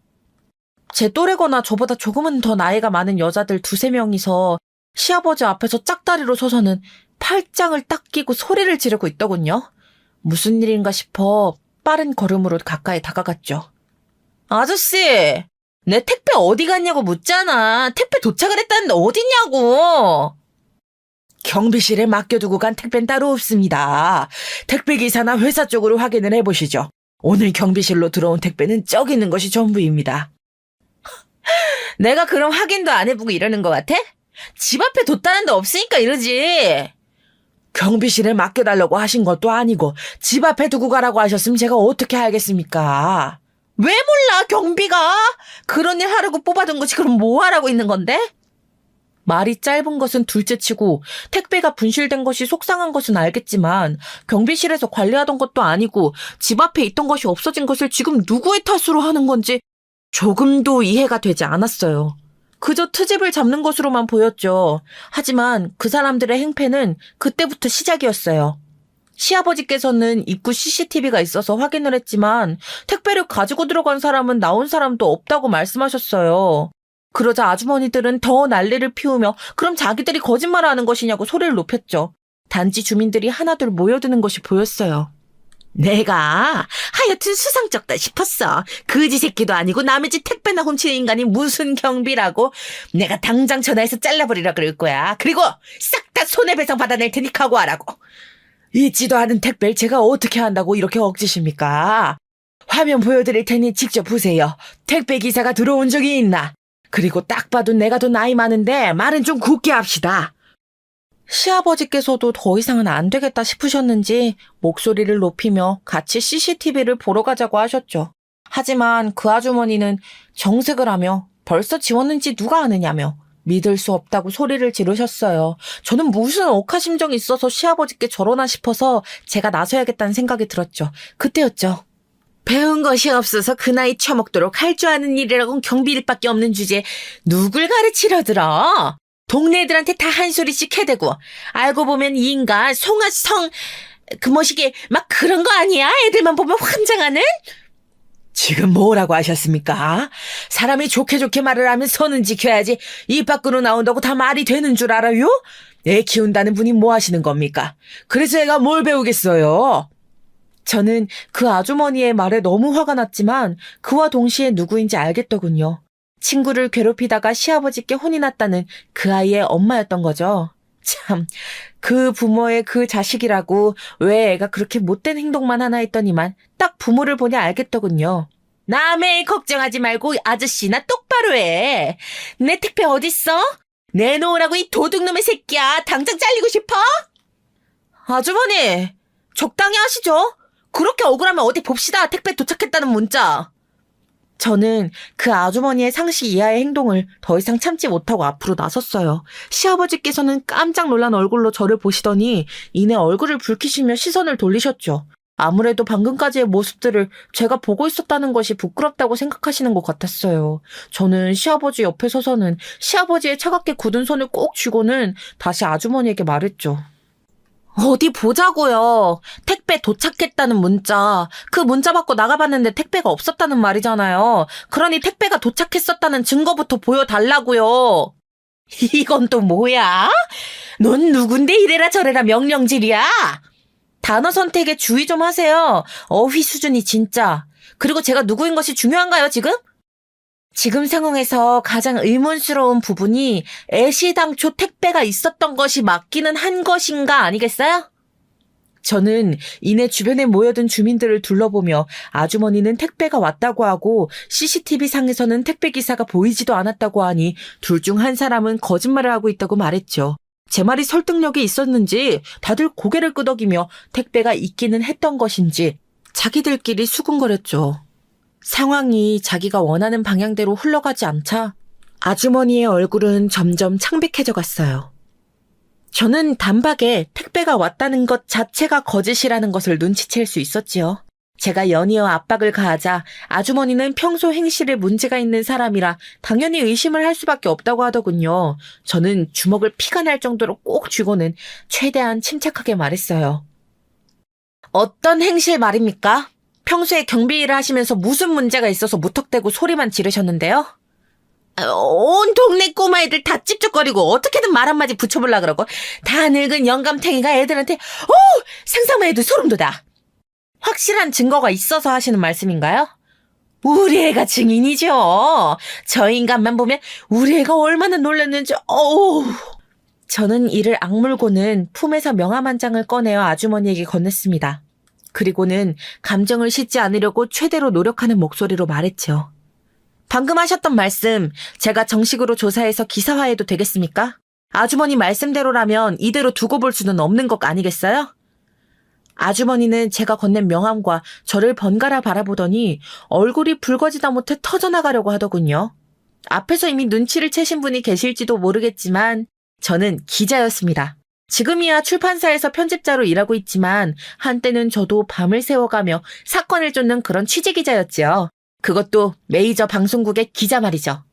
제 또래거나 저보다 조금은 더 나이가 많은 여자들 2-3명이서 시아버지 앞에서 짝다리로 서서는 팔짱을 딱 끼고 소리를 지르고 있더군요. 무슨 일인가 싶어 빠른 걸음으로 가까이 다가갔죠. 아저씨! 내 택배 어디 갔냐고 묻잖아. 택배 도착을 했다는데 어딨냐고. 경비실에 맡겨두고 간 택배는 따로 없습니다. 택배기사나 회사 쪽으로 확인을 해보시죠. 오늘 경비실로 들어온 택배는 저기 있는 것이 전부입니다. 내가 그럼 확인도 안 해보고 이러는 것 같아? 집 앞에 뒀다는데 없으니까 이러지. 경비실에 맡겨달라고 하신 것도 아니고 집 앞에 두고 가라고 하셨으면 제가 어떻게 알겠습니까? 왜 몰라, 경비가? 그런 일 하려고 뽑아둔 거지. 그럼 뭐 하라고 있는 건데? 말이 짧은 것은 둘째치고 택배가 분실된 것이 속상한 것은 알겠지만 경비실에서 관리하던 것도 아니고 집 앞에 있던 것이 없어진 것을 지금 누구의 탓으로 하는 건지 조금도 이해가 되지 않았어요. 그저 트집을 잡는 것으로만 보였죠. 하지만 그 사람들의 행패는 그때부터 시작이었어요. 시아버지께서는 입구 CCTV가 있어서 확인을 했지만 택배를 가지고 들어간 사람은 나온 사람도 없다고 말씀하셨어요. 그러자 아주머니들은 더 난리를 피우며 그럼 자기들이 거짓말하는 것이냐고 소리를 높였죠. 단지 주민들이 하나둘 모여드는 것이 보였어요. 내가 하여튼 수상쩍다 싶었어. 그지 새끼도 아니고 남의 집 택배나 훔치는 인간이 무슨 경비라고. 내가 당장 전화해서 잘라버리라 그럴 거야. 그리고 싹 다 손해배상 받아낼 테니 각오하라고. 있지도 않은 택배를 제가 어떻게 한다고 이렇게 억지십니까? 화면 보여드릴 테니 직접 보세요. 택배 기사가 들어온 적이 있나? 그리고 딱 봐도 내가 더 나이 많은데 말은 좀 곱게 합시다. 시아버지께서도 더 이상은 안 되겠다 싶으셨는지 목소리를 높이며 같이 CCTV를 보러 가자고 하셨죠. 하지만 그 아주머니는 정색을 하며 벌써 지웠는지 누가 아느냐며 믿을 수 없다고 소리를 지르셨어요. 저는 무슨 억하심정이 있어서 시아버지께 저러나 싶어서 제가 나서야겠다는 생각이 들었죠. 그때였죠. 배운 것이 없어서 그 나이 처먹도록 할 줄 아는 일이라곤 경비일밖에 없는 주제에 누굴 가르치려 들어? 동네 애들한테 다 한 소리씩 해대고 알고 보면 이 인간 송아성 그 뭐시기 막 그런 거 아니야? 애들만 보면 환장하는? 지금 뭐라고 하셨습니까? 사람이 좋게 좋게 말을 하면 선은 지켜야지 입 밖으로 나온다고 다 말이 되는 줄 알아요? 애 키운다는 분이 뭐 하시는 겁니까? 그래서 애가 뭘 배우겠어요? 저는 그 아주머니의 말에 너무 화가 났지만 그와 동시에 누구인지 알겠더군요. 친구를 괴롭히다가 시아버지께 혼이 났다는 그 아이의 엄마였던 거죠. 참, 그 부모의 그 자식이라고 왜 애가 그렇게 못된 행동만 하나 했더니만 딱 부모를 보니 알겠더군요. 남의 걱정하지 말고 아저씨나 똑바로 해. 내 택배 어딨어? 내놓으라고 이 도둑놈의 새끼야. 당장 잘리고 싶어? 아주머니, 적당히 하시죠. 그렇게 억울하면 어디 봅시다. 택배 도착했다는 문자. 저는 그 아주머니의 상식 이하의 행동을 더 이상 참지 못하고 앞으로 나섰어요. 시아버지께서는 깜짝 놀란 얼굴로 저를 보시더니 이내 얼굴을 붉히시며 시선을 돌리셨죠. 아무래도 방금까지의 모습들을 제가 보고 있었다는 것이 부끄럽다고 생각하시는 것 같았어요. 저는 시아버지 옆에 서서는 시아버지의 차갑게 굳은 손을 꼭 쥐고는 다시 아주머니에게 말했죠. 어디 보자고요. 택배 도착했다는 문자. 그 문자 받고 나가봤는데 택배가 없었다는 말이잖아요. 그러니 택배가 도착했었다는 증거부터 보여달라고요. 이건 또 뭐야? 넌 누군데 이래라 저래라 명령질이야? 단어 선택에 주의 좀 하세요. 어휘 수준이 진짜. 그리고 제가 누구인 것이 중요한가요, 지금? 지금 상황에서 가장 의문스러운 부분이 애시당초 택배가 있었던 것이 맞기는 한 것인가 아니겠어요? 저는 이내 주변에 모여든 주민들을 둘러보며 아주머니는 택배가 왔다고 하고 CCTV 상에서는 택배 기사가 보이지도 않았다고 하니 둘 중 한 사람은 거짓말을 하고 있다고 말했죠. 제 말이 설득력이 있었는지 다들 고개를 끄덕이며 택배가 있기는 했던 것인지 자기들끼리 수군거렸죠. 상황이 자기가 원하는 방향대로 흘러가지 않자 아주머니의 얼굴은 점점 창백해져 갔어요. 저는 단박에 택배가 왔다는 것 자체가 거짓이라는 것을 눈치챌 수 있었지요. 제가 연이어 압박을 가하자 아주머니는 평소 행실에 문제가 있는 사람이라 당연히 의심을 할 수밖에 없다고 하더군요. 저는 주먹을 피가 날 정도로 꼭 쥐고는 최대한 침착하게 말했어요. 어떤 행실 말입니까? 평소에 경비 일을 하시면서 무슨 문제가 있어서 무턱대고 소리만 지르셨는데요? 온 동네 꼬마애들 다 찝쩍거리고 어떻게든 말 한마디 붙여보려고 그러고 다 늙은 영감탱이가 애들한테 상상만 해도 소름 돋아. 확실한 증거가 있어서 하시는 말씀인가요? 우리 애가 증인이죠. 저 인간만 보면 우리 애가 얼마나 놀랐는지, 어우. 저는 이를 악물고는 품에서 명함 한 장을 꺼내어 아주머니에게 건넸습니다. 그리고는 감정을 싣지 않으려고 최대로 노력하는 목소리로 말했죠. 방금 하셨던 말씀, 제가 정식으로 조사해서 기사화해도 되겠습니까? 아주머니 말씀대로라면 이대로 두고 볼 수는 없는 것 아니겠어요? 아주머니는 제가 건넨 명함과 저를 번갈아 바라보더니 얼굴이 붉어지다 못해 터져나가려고 하더군요. 앞에서 이미 눈치를 채신 분이 계실지도 모르겠지만 저는 기자였습니다. 지금이야 출판사에서 편집자로 일하고 있지만 한때는 저도 밤을 새워가며 사건을 쫓는 그런 취재기자였지요. 그것도 메이저 방송국의 기자 말이죠.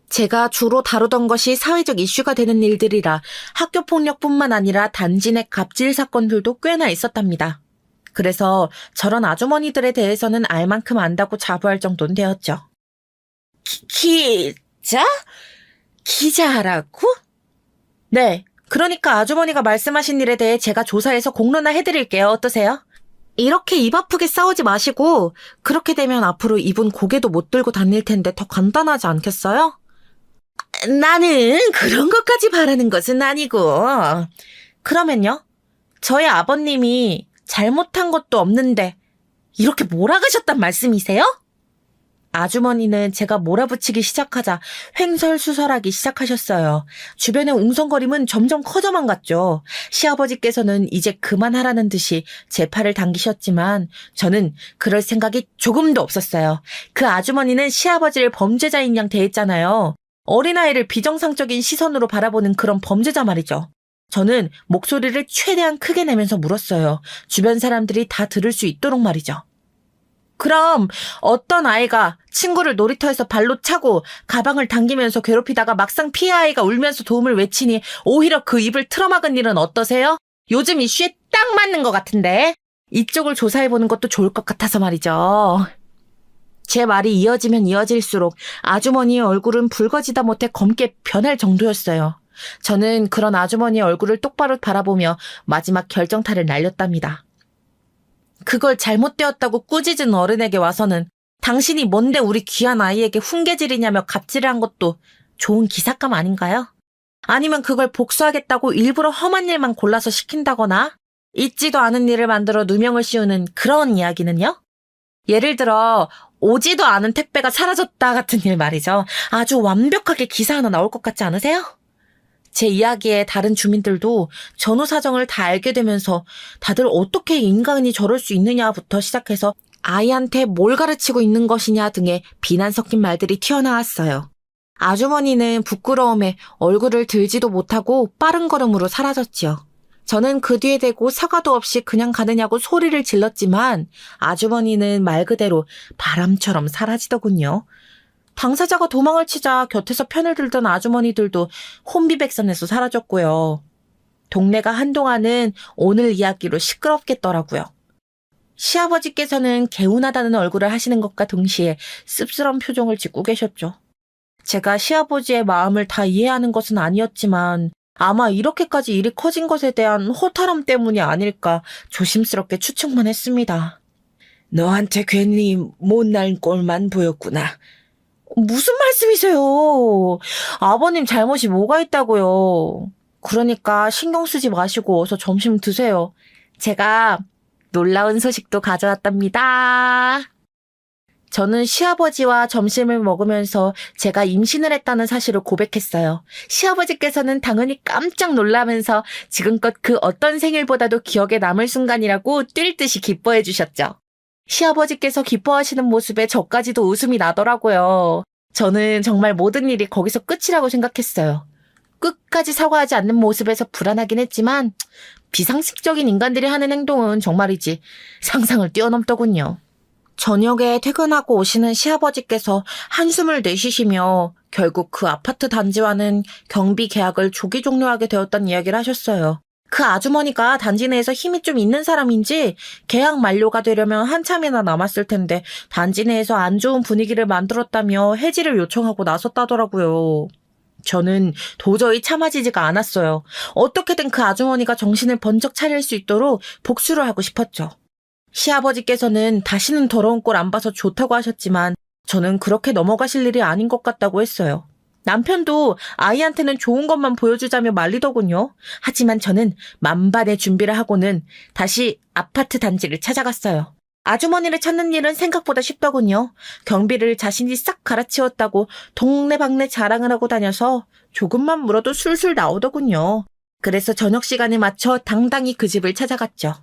제가 주로 다루던 것이 사회적 이슈가 되는 일들이라 학교폭력뿐만 아니라 단지 내 갑질 사건들도 꽤나 있었답니다. 그래서 저런 아주머니들에 대해서는 알 만큼 안다고 자부할 정도는 되었죠. 기자? 기자라고? 네, 그러니까 아주머니가 말씀하신 일에 대해 제가 조사해서 공론화 해드릴게요. 어떠세요? 이렇게 입 아프게 싸우지 마시고 그렇게 되면 앞으로 이분 고개도 못 들고 다닐 텐데 더 간단하지 않겠어요? 나는 그런 것까지 바라는 것은 아니고. 그러면요? 저희 아버님이 잘못한 것도 없는데 이렇게 몰아가셨단 말씀이세요? 아주머니는 제가 몰아붙이기 시작하자 횡설수설하기 시작하셨어요. 주변의 웅성거림은 점점 커져만 갔죠. 시아버지께서는 이제 그만하라는 듯이 제 팔을 당기셨지만 저는 그럴 생각이 조금도 없었어요. 그 아주머니는 시아버지를 범죄자인 양 대했잖아요. 어린아이를 비정상적인 시선으로 바라보는 그런 범죄자 말이죠. 저는 목소리를 최대한 크게 내면서 물었어요. 주변 사람들이 다 들을 수 있도록 말이죠. 그럼 어떤 아이가 친구를 놀이터에서 발로 차고 가방을 당기면서 괴롭히다가 막상 피해 아이가 울면서 도움을 외치니 오히려 그 입을 틀어막은 일은 어떠세요? 요즘 이슈에 딱 맞는 것 같은데. 이쪽을 조사해보는 것도 좋을 것 같아서 말이죠. 제 말이 이어지면 이어질수록 아주머니의 얼굴은 붉어지다 못해 검게 변할 정도였어요. 저는 그런 아주머니의 얼굴을 똑바로 바라보며 마지막 결정타를 날렸답니다. 그걸 잘못되었다고 꾸짖은 어른에게 와서는 당신이 뭔데 우리 귀한 아이에게 훈계질이냐며 갑질을 한 것도 좋은 기사감 아닌가요? 아니면 그걸 복수하겠다고 일부러 험한 일만 골라서 시킨다거나 있지도 않은 일을 만들어 누명을 씌우는 그런 이야기는요? 예를 들어 오지도 않은 택배가 사라졌다 같은 일 말이죠. 아주 완벽하게 기사 하나 나올 것 같지 않으세요? 제 이야기에 다른 주민들도 전후 사정을 다 알게 되면서 다들 어떻게 인간이 저럴 수 있느냐부터 시작해서 아이한테 뭘 가르치고 있는 것이냐 등의 비난 섞인 말들이 튀어나왔어요. 아주머니는 부끄러움에 얼굴을 들지도 못하고 빠른 걸음으로 사라졌지요. 저는 그 뒤에 대고 사과도 없이 그냥 가느냐고 소리를 질렀지만 아주머니는 말 그대로 바람처럼 사라지더군요. 당사자가 도망을 치자 곁에서 편을 들던 아주머니들도 혼비백산해서 사라졌고요. 동네가 한동안은 오늘 이야기로 시끄럽겠더라고요. 시아버지께서는 개운하다는 얼굴을 하시는 것과 동시에 씁쓸한 표정을 짓고 계셨죠. 제가 시아버지의 마음을 다 이해하는 것은 아니었지만 아마 이렇게까지 일이 커진 것에 대한 허탈함 때문이 아닐까 조심스럽게 추측만 했습니다. 너한테 괜히 못난 꼴만 보였구나. 무슨 말씀이세요? 아버님 잘못이 뭐가 있다고요? 그러니까 신경 쓰지 마시고 어서 점심 드세요. 제가 놀라운 소식도 가져왔답니다. 저는 시아버지와 점심을 먹으면서 제가 임신을 했다는 사실을 고백했어요. 시아버지께서는 당연히 깜짝 놀라면서 지금껏 그 어떤 생일보다도 기억에 남을 순간이라고 뛸 듯이 기뻐해 주셨죠. 시아버지께서 기뻐하시는 모습에 저까지도 웃음이 나더라고요. 저는 정말 모든 일이 거기서 끝이라고 생각했어요. 끝까지 사과하지 않는 모습에서 불안하긴 했지만 비상식적인 인간들이 하는 행동은 정말이지 상상을 뛰어넘더군요. 저녁에 퇴근하고 오시는 시아버지께서 한숨을 내쉬시며 결국 그 아파트 단지와는 경비 계약을 조기 종료하게 되었다는 이야기를 하셨어요. 그 아주머니가 단지 내에서 힘이 좀 있는 사람인지 계약 만료가 되려면 한참이나 남았을 텐데 단지 내에서 안 좋은 분위기를 만들었다며 해지를 요청하고 나섰다더라고요. 저는 도저히 참아지지가 않았어요. 어떻게든 그 아주머니가 정신을 번쩍 차릴 수 있도록 복수를 하고 싶었죠. 시아버지께서는 다시는 더러운 꼴 안 봐서 좋다고 하셨지만 저는 그렇게 넘어가실 일이 아닌 것 같다고 했어요. 남편도 아이한테는 좋은 것만 보여주자며 말리더군요. 하지만 저는 만반의 준비를 하고는 다시 아파트 단지를 찾아갔어요. 아주머니를 찾는 일은 생각보다 쉽더군요. 경비를 자신이 싹 갈아치웠다고 동네방네 자랑을 하고 다녀서 조금만 물어도 술술 나오더군요. 그래서 저녁 시간에 맞춰 당당히 그 집을 찾아갔죠.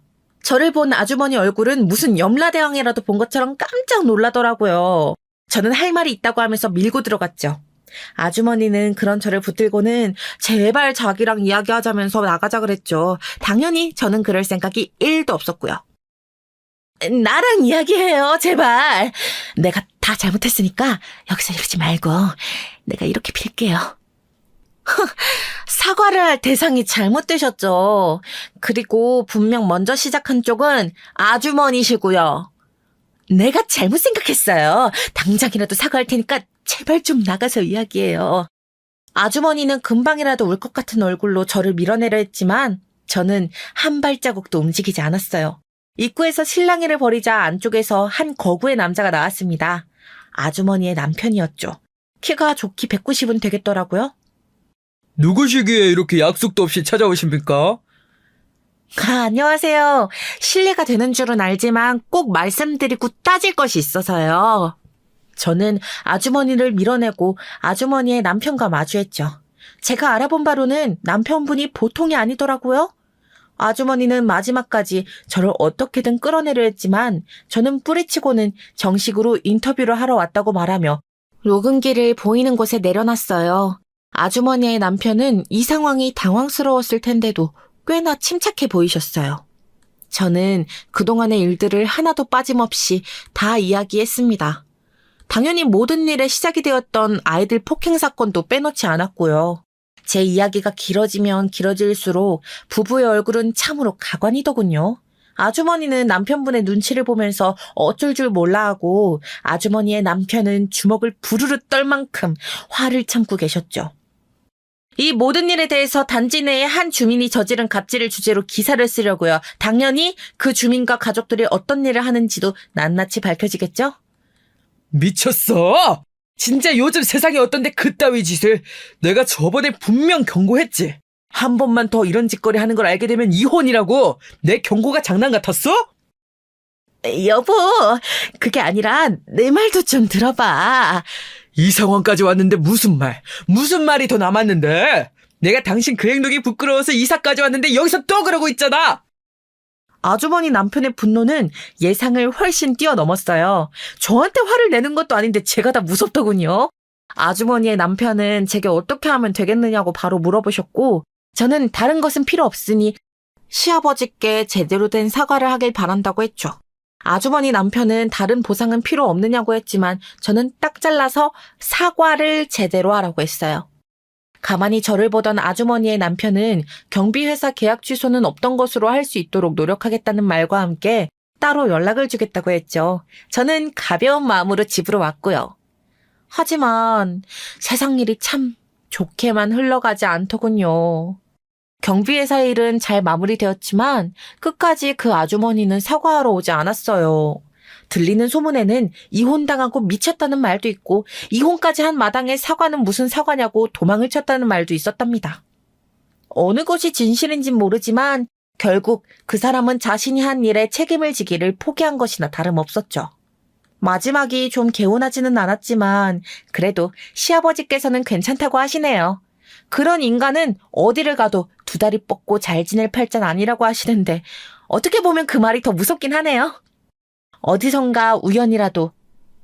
저를 본 아주머니 얼굴은 무슨 염라대왕이라도 본 것처럼 깜짝 놀라더라고요. 저는 할 말이 있다고 하면서 밀고 들어갔죠. 아주머니는 그런 저를 붙들고는 제발 자기랑 이야기하자면서 나가자 그랬죠. 당연히 저는 그럴 생각이 1도 없었고요. 나랑 이야기해요, 제발. 내가 다 잘못했으니까 여기서 이러지 말고 내가 이렇게 빌게요. 사과를 할 대상이 잘못되셨죠. 그리고 분명 먼저 시작한 쪽은 아주머니시고요. 내가 잘못 생각했어요. 당장이라도 사과할 테니까 제발 좀 나가서 이야기해요. 아주머니는 금방이라도 울 것 같은 얼굴로 저를 밀어내려 했지만 저는 한 발자국도 움직이지 않았어요. 입구에서 실랑이를 벌이자 안쪽에서 한 거구의 남자가 나왔습니다. 아주머니의 남편이었죠. 키가 좋기 190은 되겠더라고요. 누구시기에 이렇게 약속도 없이 찾아오십니까? 안녕하세요. 실례가 되는 줄은 알지만 꼭 말씀드리고 따질 것이 있어서요. 저는 아주머니를 밀어내고 아주머니의 남편과 마주했죠. 제가 알아본 바로는 남편분이 보통이 아니더라고요. 아주머니는 마지막까지 저를 어떻게든 끌어내려 했지만 저는 뿌리치고는 정식으로 인터뷰를 하러 왔다고 말하며 녹음기를 보이는 곳에 내려놨어요. 아주머니의 남편은 이 상황이 당황스러웠을 텐데도 꽤나 침착해 보이셨어요. 저는 그동안의 일들을 하나도 빠짐없이 다 이야기했습니다. 당연히 모든 일의 시작이 되었던 아이들 폭행 사건도 빼놓지 않았고요. 제 이야기가 길어지면 길어질수록 부부의 얼굴은 참으로 가관이더군요. 아주머니는 남편분의 눈치를 보면서 어쩔 줄 몰라하고 아주머니의 남편은 주먹을 부르르 떨 만큼 화를 참고 계셨죠. 이 모든 일에 대해서 단지 내의 한 주민이 저지른 갑질을 주제로 기사를 쓰려고요. 당연히 그 주민과 가족들이 어떤 일을 하는지도 낱낱이 밝혀지겠죠? 미쳤어! 진짜 요즘 세상에 어떤데 그따위 짓을. 내가 저번에 분명 경고했지. 한 번만 더 이런 짓거리 하는 걸 알게 되면 이혼이라고. 내 경고가 장난 같았어? 여보, 그게 아니라 내 말도 좀 들어봐. 이 상황까지 왔는데 무슨 말이 더 남았는데? 내가 당신 그 행동이 부끄러워서 이사까지 왔는데 여기서 또 그러고 있잖아! 아주머니 남편의 분노는 예상을 훨씬 뛰어넘었어요. 저한테 화를 내는 것도 아닌데 제가 다 무섭더군요. 아주머니의 남편은 제게 어떻게 하면 되겠느냐고 바로 물어보셨고 저는 다른 것은 필요 없으니 시아버지께 제대로 된 사과를 하길 바란다고 했죠. 아주머니 남편은 다른 보상은 필요 없느냐고 했지만 저는 딱 잘라서 사과를 제대로 하라고 했어요. 가만히 저를 보던 아주머니의 남편은 경비회사 계약 취소는 없던 것으로 할 수 있도록 노력하겠다는 말과 함께 따로 연락을 주겠다고 했죠. 저는 가벼운 마음으로 집으로 왔고요. 하지만 세상 일이 참 좋게만 흘러가지 않더군요. 경비회사 일은 잘 마무리되었지만 끝까지 그 아주머니는 사과하러 오지 않았어요. 들리는 소문에는 이혼당하고 미쳤다는 말도 있고 이혼까지 한 마당에 사과는 무슨 사과냐고 도망을 쳤다는 말도 있었답니다. 어느 것이 진실인진 모르지만 결국 그 사람은 자신이 한 일에 책임을 지기를 포기한 것이나 다름없었죠. 마지막이 좀 개운하지는 않았지만 그래도 시아버지께서는 괜찮다고 하시네요. 그런 인간은 어디를 가도 두 다리 뻗고 잘 지낼 팔자는 아니라고 하시는데 어떻게 보면 그 말이 더 무섭긴 하네요. 어디선가 우연이라도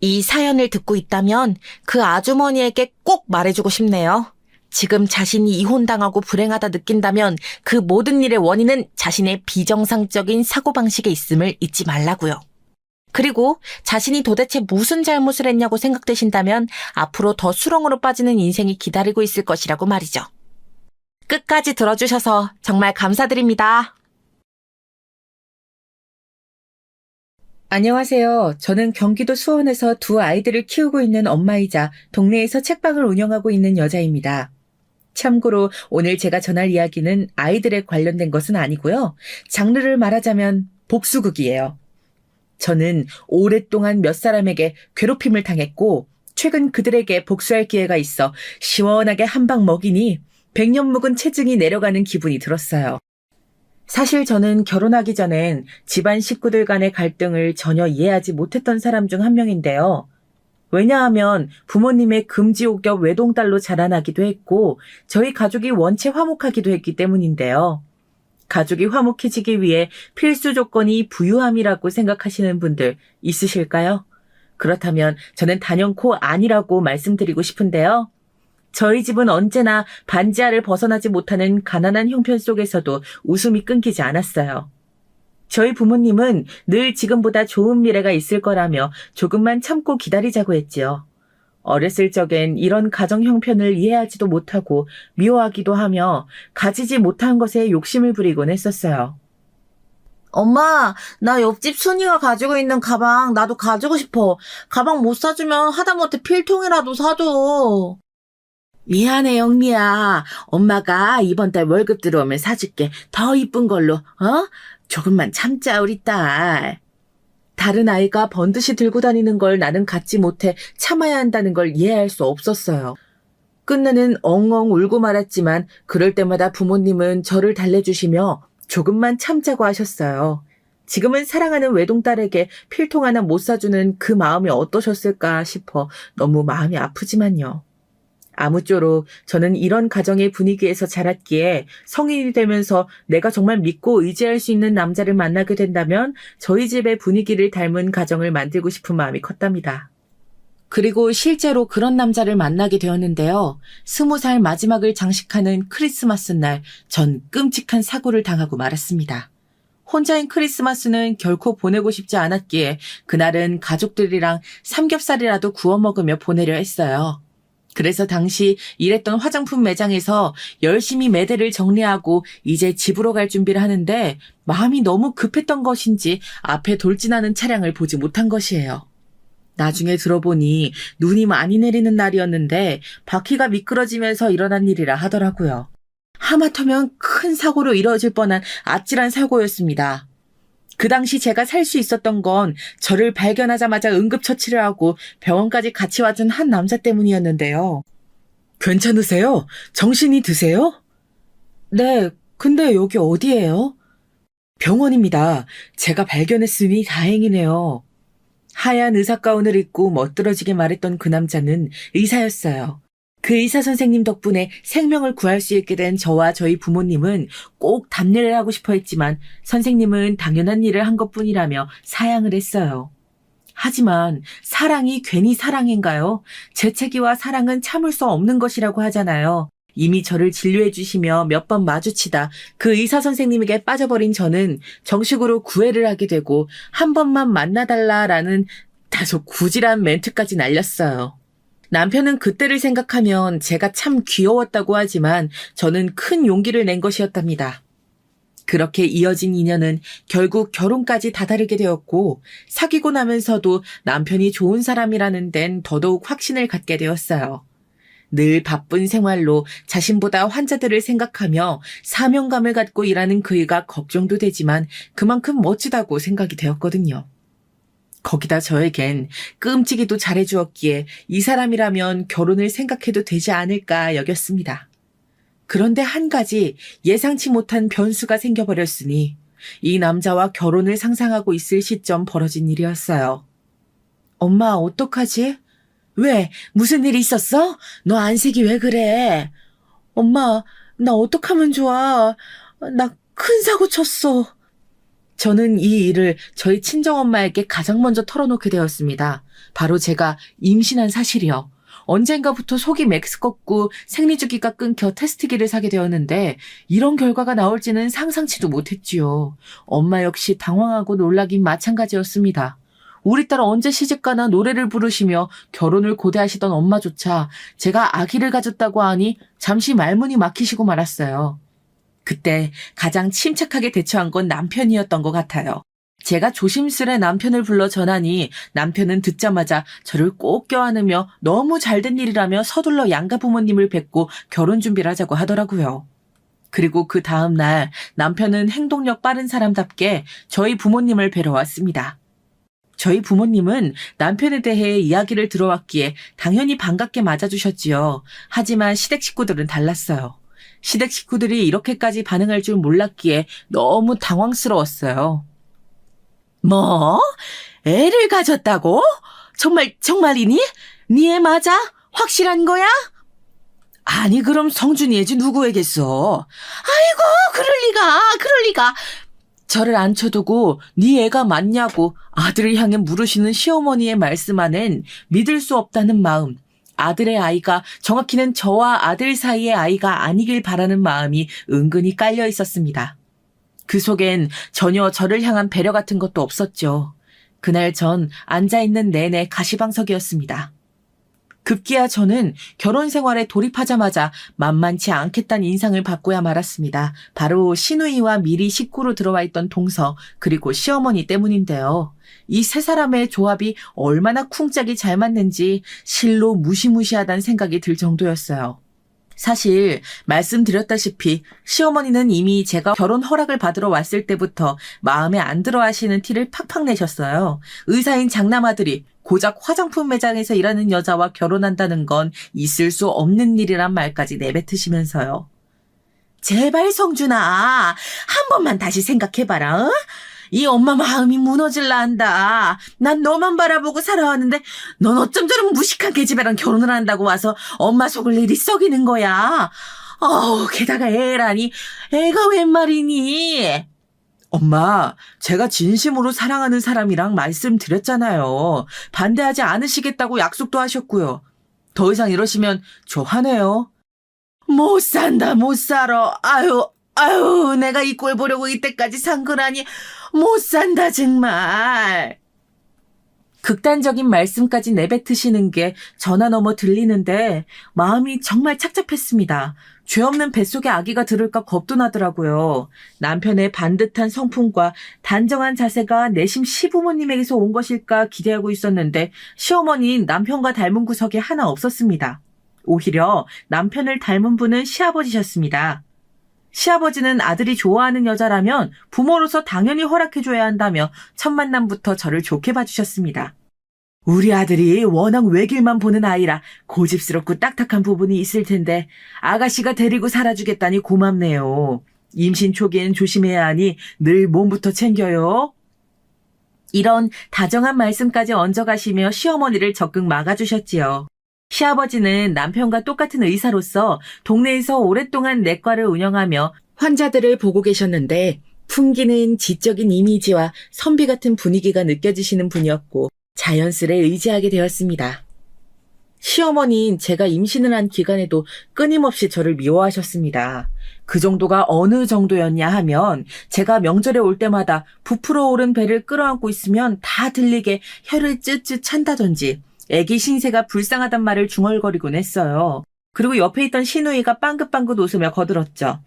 이 사연을 듣고 있다면 그 아주머니에게 꼭 말해주고 싶네요. 지금 자신이 이혼당하고 불행하다 느낀다면 그 모든 일의 원인은 자신의 비정상적인 사고방식에 있음을 잊지 말라고요. 그리고 자신이 도대체 무슨 잘못을 했냐고 생각되신다면 앞으로 더 수렁으로 빠지는 인생이 기다리고 있을 것이라고 말이죠. 끝까지 들어주셔서 정말 감사드립니다. 안녕하세요. 저는 경기도 수원에서 두 아이들을 키우고 있는 엄마이자 동네에서 책방을 운영하고 있는 여자입니다. 참고로 오늘 제가 전할 이야기는 아이들에 관련된 것은 아니고요. 장르를 말하자면 복수극이에요. 저는 오랫동안 몇 사람에게 괴롭힘을 당했고 최근 그들에게 복수할 기회가 있어 시원하게 한 방 먹이니 100년 묵은 체증이 내려가는 기분이 들었어요. 사실 저는 결혼하기 전엔 집안 식구들 간의 갈등을 전혀 이해하지 못했던 사람 중 한 명인데요. 왜냐하면 부모님의 금지옥겹 외동딸로 자라나기도 했고 저희 가족이 원체 화목하기도 했기 때문인데요. 가족이 화목해지기 위해 필수 조건이 부유함이라고 생각하시는 분들 있으실까요? 그렇다면 저는 단연코 아니라고 말씀드리고 싶은데요. 저희 집은 언제나 반지하를 벗어나지 못하는 가난한 형편 속에서도 웃음이 끊기지 않았어요. 저희 부모님은 늘 지금보다 좋은 미래가 있을 거라며 조금만 참고 기다리자고 했지요. 어렸을 적엔 이런 가정 형편을 이해하지도 못하고 미워하기도 하며 가지지 못한 것에 욕심을 부리곤 했었어요. 엄마, 나 옆집 순이가 가지고 있는 가방 나도 가지고 싶어. 가방 못 사주면 하다못해 필통이라도 사줘. 미안해, 영미야. 엄마가 이번 달 월급 들어오면 사줄게. 더 이쁜 걸로, 조금만 참자, 우리 딸. 다른 아이가 번듯이 들고 다니는 걸 나는 갖지 못해 참아야 한다는 걸 이해할 수 없었어요. 끝내는 엉엉 울고 말았지만 그럴 때마다 부모님은 저를 달래주시며 조금만 참자고 하셨어요. 지금은 사랑하는 외동딸에게 필통 하나 못 사주는 그 마음이 어떠셨을까 싶어 너무 마음이 아프지만요. 아무쪼록 저는 이런 가정의 분위기에서 자랐기에 성인이 되면서 내가 정말 믿고 의지할 수 있는 남자를 만나게 된다면 저희 집의 분위기를 닮은 가정을 만들고 싶은 마음이 컸답니다. 그리고 실제로 그런 남자를 만나게 되었는데요. 20살 마지막을 장식하는 크리스마스 날 전 끔찍한 사고를 당하고 말았습니다. 혼자인 크리스마스는 결코 보내고 싶지 않았기에 그날은 가족들이랑 삼겹살이라도 구워 먹으며 보내려 했어요. 그래서 당시 일했던 화장품 매장에서 열심히 매대를 정리하고 이제 집으로 갈 준비를 하는데 마음이 너무 급했던 것인지 앞에 돌진하는 차량을 보지 못한 것이에요. 나중에 들어보니 눈이 많이 내리는 날이었는데 바퀴가 미끄러지면서 일어난 일이라 하더라고요. 하마터면 큰 사고로 이뤄질 뻔한 아찔한 사고였습니다. 그 당시 제가 살 수 있었던 건 저를 발견하자마자 응급처치를 하고 병원까지 같이 와준 한 남자 때문이었는데요. 괜찮으세요? 정신이 드세요? 네, 근데 여기 어디예요? 병원입니다. 제가 발견했으니 다행이네요. 하얀 의사 가운을 입고 멋들어지게 말했던 그 남자는 의사였어요. 그 의사 선생님 덕분에 생명을 구할 수 있게 된 저와 저희 부모님은 꼭 답례를 하고 싶어 했지만 선생님은 당연한 일을 한 것뿐이라며 사양을 했어요. 하지만 사랑이 괜히 사랑인가요? 재채기와 사랑은 참을 수 없는 것이라고 하잖아요. 이미 저를 진료해 주시며 몇 번 마주치다 그 의사 선생님에게 빠져버린 저는 정식으로 구애를 하게 되고 한 번만 만나달라라는 다소 구질한 멘트까지 날렸어요. 남편은 그때를 생각하면 제가 참 귀여웠다고 하지만 저는 큰 용기를 낸 것이었답니다. 그렇게 이어진 인연은 결국 결혼까지 다다르게 되었고 사귀고 나면서도 남편이 좋은 사람이라는 데는 더더욱 확신을 갖게 되었어요. 늘 바쁜 생활로 자신보다 환자들을 생각하며 사명감을 갖고 일하는 그이가 걱정도 되지만 그만큼 멋지다고 생각이 되었거든요. 거기다 저에겐 끔찍이도 잘해주었기에 이 사람이라면 결혼을 생각해도 되지 않을까 여겼습니다. 그런데 한 가지 예상치 못한 변수가 생겨버렸으니 이 남자와 결혼을 상상하고 있을 시점 벌어진 일이었어요. 엄마 어떡하지? 왜? 무슨 일 있었어? 너 안색이 왜 그래? 엄마, 나 어떡하면 좋아? 나 큰 사고 쳤어. 저는 이 일을 저희 친정엄마에게 가장 먼저 털어놓게 되었습니다. 바로 제가 임신한 사실이요. 언젠가부터 속이 메스껍고 생리주기가 끊겨 테스트기를 사게 되었는데 이런 결과가 나올지는 상상치도 못했지요. 엄마 역시 당황하고 놀라긴 마찬가지였습니다. 우리 딸 언제 시집가나 노래를 부르시며 결혼을 고대하시던 엄마조차 제가 아기를 가졌다고 하니 잠시 말문이 막히시고 말았어요. 그때 가장 침착하게 대처한 건 남편이었던 것 같아요. 제가 조심스레 남편을 불러 전하니 남편은 듣자마자 저를 꼭 껴안으며 너무 잘된 일이라며 서둘러 양가 부모님을 뵙고 결혼 준비를 하자고 하더라고요. 그리고 그 다음 날 남편은 행동력 빠른 사람답게 저희 부모님을 뵈러 왔습니다. 저희 부모님은 남편에 대해 이야기를 들어왔기에 당연히 반갑게 맞아주셨지요. 하지만 시댁 식구들은 달랐어요. 시댁 식구들이 이렇게까지 반응할 줄 몰랐기에 너무 당황스러웠어요. 뭐? 애를 가졌다고? 정말이니? 네 애 맞아? 확실한 거야? 아니, 그럼 성준이 애지 누구에겠어? 그럴 리가. 저를 앉혀두고 네 애가 맞냐고 아들을 향해 물으시는 시어머니의 말씀 안엔 믿을 수 없다는 마음, 아들의 아이가 정확히는 저와 아들 사이의 아이가 아니길 바라는 마음이 은근히 깔려 있었습니다. 그 속엔 전혀 저를 향한 배려 같은 것도 없었죠. 그날 전 앉아있는 내내 가시방석이었습니다. 급기야 저는 결혼 생활에 돌입하자마자 만만치 않겠다는 인상을 받고야 말았습니다. 바로 시누이와 미리 식구로 들어와 있던 동서 그리고 시어머니 때문인데요. 이 세 사람의 조합이 얼마나 쿵짝이 잘 맞는지 실로 무시무시하다는 생각이 들 정도였어요. 사실 말씀드렸다시피 시어머니는 이미 제가 결혼 허락을 받으러 왔을 때부터 마음에 안 들어 하시는 티를 팍팍 내셨어요. 의사인 장남아들이 고작 화장품 매장에서 일하는 여자와 결혼한다는 건 있을 수 없는 일이란 말까지 내뱉으시면서요. 제발 성준아, 한 번만 다시 생각해봐라. 이 엄마 마음이 무너질라 한다. 난 너만 바라보고 살아왔는데 넌 어쩜 저런 무식한 계집애랑 결혼을 한다고 와서 엄마 속을 일이 썩이는 거야. 게다가 애라니. 애가 웬 말이니? 엄마, 제가 진심으로 사랑하는 사람이랑 말씀드렸잖아요. 반대하지 않으시겠다고 약속도 하셨고요. 더 이상 이러시면 저 화내요. 못 산다, 못 살아. 아유, 내가 이 꼴 보려고 이때까지 산 거라니. 못 산다, 정말. 극단적인 말씀까지 내뱉으시는 게 전화 넘어 들리는데 마음이 정말 착잡했습니다. 죄 없는 뱃속에 아기가 들을까 겁도 나더라고요. 남편의 반듯한 성품과 단정한 자세가 내심 시부모님에게서 온 것일까 기대하고 있었는데 시어머니는 남편과 닮은 구석이 하나 없었습니다. 오히려 남편을 닮은 분은 시아버지셨습니다. 시아버지는 아들이 좋아하는 여자라면 부모로서 당연히 허락해줘야 한다며 첫 만남부터 저를 좋게 봐주셨습니다. 우리 아들이 워낙 외길만 보는 아이라 고집스럽고 딱딱한 부분이 있을 텐데 아가씨가 데리고 살아주겠다니 고맙네요. 임신 초기엔 조심해야 하니 늘 몸부터 챙겨요. 이런 다정한 말씀까지 얹어가시며 시어머니를 적극 막아주셨지요. 시아버지는 남편과 똑같은 의사로서 동네에서 오랫동안 내과를 운영하며 환자들을 보고 계셨는데 풍기는 지적인 이미지와 선비 같은 분위기가 느껴지시는 분이었고 자연스레 의지하게 되었습니다. 시어머니는 제가 임신을 한 기간에도 끊임없이 저를 미워하셨습니다. 그 정도가 어느 정도였냐 하면 제가 명절에 올 때마다 부풀어 오른 배를 끌어안고 있으면 다 들리게 혀를 쯧쯧 찬다든지 애기 신세가 불쌍하단 말을 중얼거리곤 했어요. 그리고 옆에 있던 시누이가 빵긋빵긋 웃으며 거들었죠.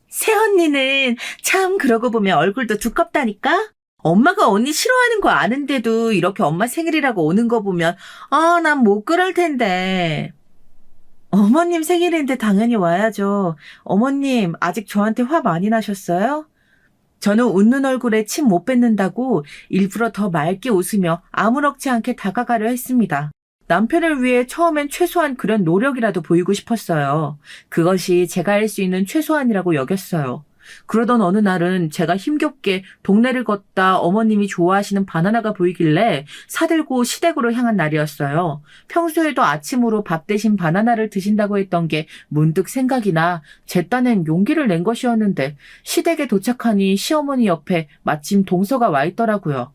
새언니는 참 그러고 보면 얼굴도 두껍다니까? 엄마가 언니 싫어하는 거 아는데도 이렇게 엄마 생일이라고 오는 거 보면 난 못 그럴 텐데. 어머님 생일인데 당연히 와야죠. 어머님 아직 저한테 화 많이 나셨어요? 저는 웃는 얼굴에 침 못 뱉는다고 일부러 더 맑게 웃으며 아무렇지 않게 다가가려 했습니다. 남편을 위해 처음엔 최소한 그런 노력이라도 보이고 싶었어요. 그것이 제가 할 수 있는 최소한이라고 여겼어요. 그러던 어느 날은 제가 힘겹게 동네를 걷다 어머님이 좋아하시는 바나나가 보이길래 사들고 시댁으로 향한 날이었어요. 평소에도 아침으로 밥 대신 바나나를 드신다고 했던 게 문득 생각이 나 제 딴엔 용기를 낸 것이었는데 시댁에 도착하니 시어머니 옆에 마침 동서가 와 있더라고요.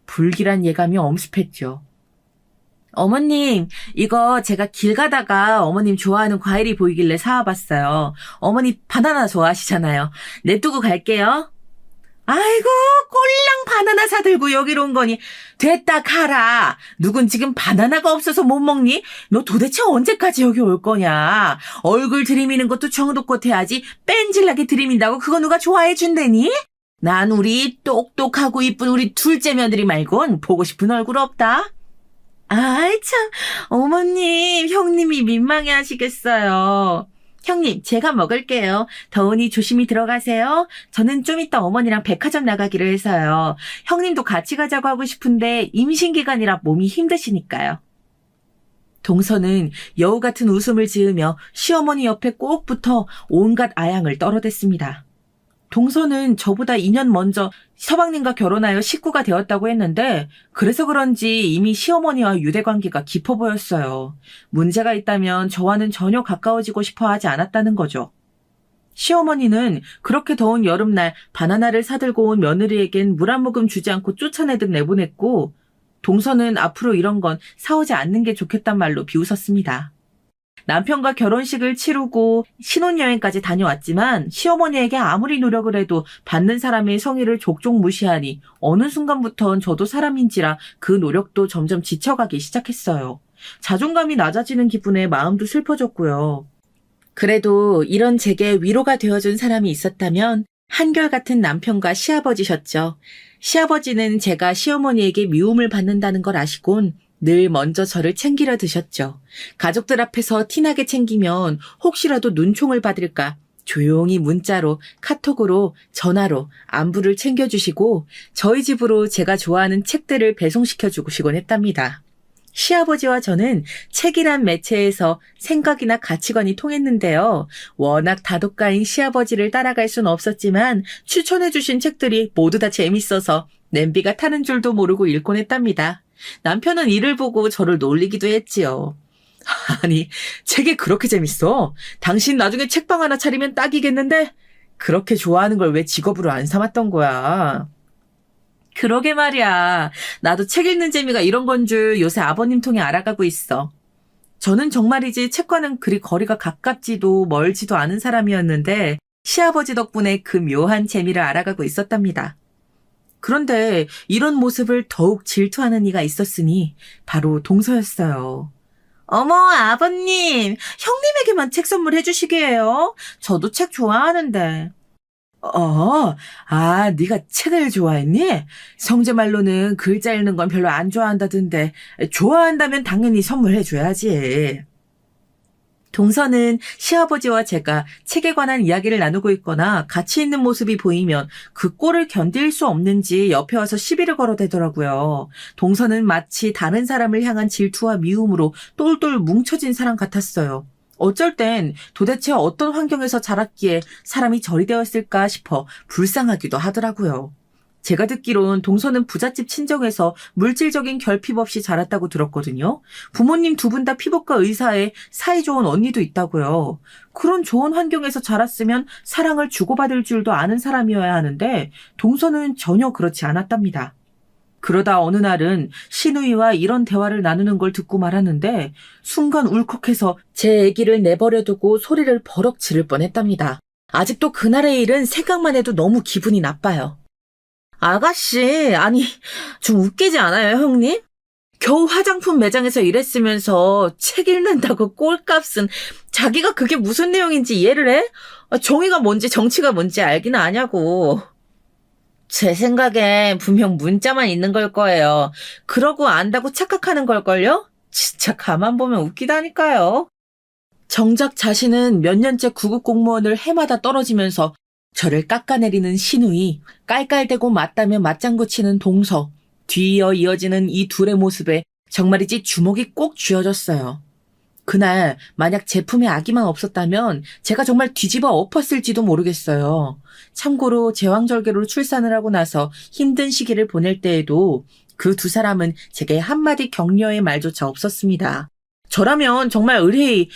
불길한 예감이 엄습했죠. 어머님, 이거 제가 길 가다가 어머님 좋아하는 과일이 보이길래 사와봤어요. 어머니 바나나 좋아하시잖아요. 냅두고 갈게요. 아이고, 꼴랑 바나나 사들고 여기로 온 거니. 됐다, 가라. 누군 지금 바나나가 없어서 못 먹니? 너 도대체 언제까지 여기 올 거냐? 얼굴 들이미는 것도 정도껏 해야지. 뺀질나게 들이민다고 그거 누가 좋아해 준대니? 난 우리 똑똑하고 이쁜 우리 둘째 며느리 말곤 보고 싶은 얼굴 없다. 아이 참, 어머님, 형님이 민망해 하시겠어요. 형님, 제가 먹을게요. 더우니 조심히 들어가세요. 저는 좀 이따 어머니랑 백화점 나가기로 해서요. 형님도 같이 가자고 하고 싶은데 임신기간이라 몸이 힘드시니까요. 동서는 여우 같은 웃음을 지으며 시어머니 옆에 꼭 붙어 온갖 아양을 떨어댔습니다. 동서는 저보다 2년 먼저 서방님과 결혼하여 식구가 되었다고 했는데 그래서 그런지 이미 시어머니와 유대관계가 깊어 보였어요. 문제가 있다면 저와는 전혀 가까워지고 싶어 하지 않았다는 거죠. 시어머니는 그렇게 더운 여름날 바나나를 사들고 온 며느리에겐 물 한 모금 주지 않고 쫓아내듯 내보냈고 동서는 앞으로 이런 건 사오지 않는 게 좋겠단 말로 비웃었습니다. 남편과 결혼식을 치르고 신혼여행까지 다녀왔지만 시어머니에게 아무리 노력을 해도 받는 사람의 성의를 족족 무시하니 어느 순간부턴 저도 사람인지라 그 노력도 점점 지쳐가기 시작했어요. 자존감이 낮아지는 기분에 마음도 슬퍼졌고요. 그래도 이런 제게 위로가 되어준 사람이 있었다면 한결같은 남편과 시아버지셨죠. 시아버지는 제가 시어머니에게 미움을 받는다는 걸 아시곤 늘 먼저 저를 챙기려 드셨죠. 가족들 앞에서 티나게 챙기면 혹시라도 눈총을 받을까 조용히 문자로, 카톡으로, 전화로 안부를 챙겨주시고 저희 집으로 제가 좋아하는 책들을 배송시켜주시곤 했답니다. 시아버지와 저는 책이란 매체에서 생각이나 가치관이 통했는데요. 워낙 다독가인 시아버지를 따라갈 순 없었지만 추천해주신 책들이 모두 다 재밌어서 냄비가 타는 줄도 모르고 읽곤 했답니다. 남편은 이를 보고 저를 놀리기도 했지요. 아니, 책이 그렇게 재밌어? 당신 나중에 책방 하나 차리면 딱이겠는데? 그렇게 좋아하는 걸 왜 직업으로 안 삼았던 거야? 그러게 말이야. 나도 책 읽는 재미가 이런 건 줄 요새 아버님 통해 알아가고 있어. 저는 정말이지 책과는 그리 거리가 가깝지도 멀지도 않은 사람이었는데 시아버지 덕분에 그 묘한 재미를 알아가고 있었답니다. 그런데 이런 모습을 더욱 질투하는 이가 있었으니 바로 동서였어요. 어머, 아버님, 형님에게만 책 선물해 주시게요. 저도 책 좋아하는데. 네가 책을 좋아했니? 성재 말로는 글자 읽는 건 별로 안 좋아한다던데 좋아한다면 당연히 선물해 줘야지. 동서는 시아버지와 제가 책에 관한 이야기를 나누고 있거나 같이 있는 모습이 보이면 그 꼴을 견딜 수 없는지 옆에 와서 시비를 걸어대더라고요. 동서는 마치 다른 사람을 향한 질투와 미움으로 똘똘 뭉쳐진 사람 같았어요. 어쩔 땐 도대체 어떤 환경에서 자랐기에 사람이 저리 되었을까 싶어 불쌍하기도 하더라고요. 제가 듣기론 동서는 부잣집 친정에서 물질적인 결핍 없이 자랐다고 들었거든요. 부모님 두 분 다 피부과 의사에 사이좋은 언니도 있다고요. 그런 좋은 환경에서 자랐으면 사랑을 주고받을 줄도 아는 사람이어야 하는데 동서는 전혀 그렇지 않았답니다. 그러다 어느 날은 시누이와 이런 대화를 나누는 걸 듣고 말았는데 순간 울컥해서 제 아기를 내버려두고 소리를 버럭 지를 뻔했답니다. 아직도 그날의 일은 생각만 해도 너무 기분이 나빠요. 아가씨, 아니 좀 웃기지 않아요, 형님? 겨우 화장품 매장에서 일했으면서 책 읽는다고 꼴값은 자기가 그게 무슨 내용인지 이해를 해? 정의가 뭔지 정치가 뭔지 알기는 아냐고. 제 생각엔 분명 문자만 있는 걸 거예요. 그러고 안다고 착각하는 걸걸요? 진짜 가만 보면 웃기다니까요. 정작 자신은 몇 년째 구급 공무원을 해마다 떨어지면서 저를 깎아내리는 시누이, 깔깔대고 맞다며 맞장구 치는 동서, 뒤이어 이어지는 이 둘의 모습에 정말이지 주목이 꼭 쥐어졌어요. 그날 만약 제품에 아기만 없었다면 제가 정말 뒤집어 엎었을지도 모르겠어요. 참고로 제왕절개로 출산을 하고 나서 힘든 시기를 보낼 때에도 그 두 사람은 제게 한마디 격려의 말조차 없었습니다. 저라면 정말 의뢰이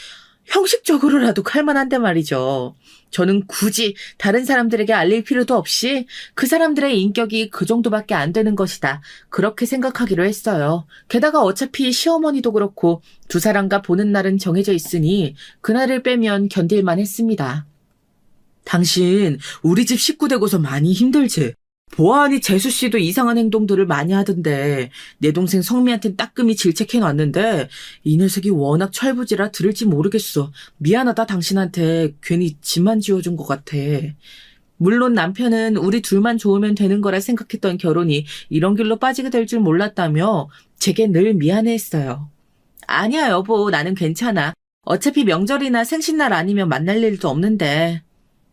형식적으로라도 칼만한데 말이죠. 저는 굳이 다른 사람들에게 알릴 필요도 없이 그 사람들의 인격이 그 정도밖에 안 되는 것이다. 그렇게 생각하기로 했어요. 게다가 어차피 시어머니도 그렇고 두 사람과 보는 날은 정해져 있으니 그날을 빼면 견딜만 했습니다. 당신 우리 집 식구 되고서 많이 힘들지? 보아하니 재수씨도 이상한 행동들을 많이 하던데 내 동생 성미한텐 따끔히 질책해놨는데 이 녀석이 워낙 철부지라 들을지 모르겠어. 미안하다 당신한테 괜히 짐만 지어준 것 같아. 물론 남편은 우리 둘만 좋으면 되는 거라 생각했던 결혼이 이런 길로 빠지게 될 줄 몰랐다며 제게 늘 미안해했어요. 아니야 여보, 나는 괜찮아. 어차피 명절이나 생신날 아니면 만날 일도 없는데.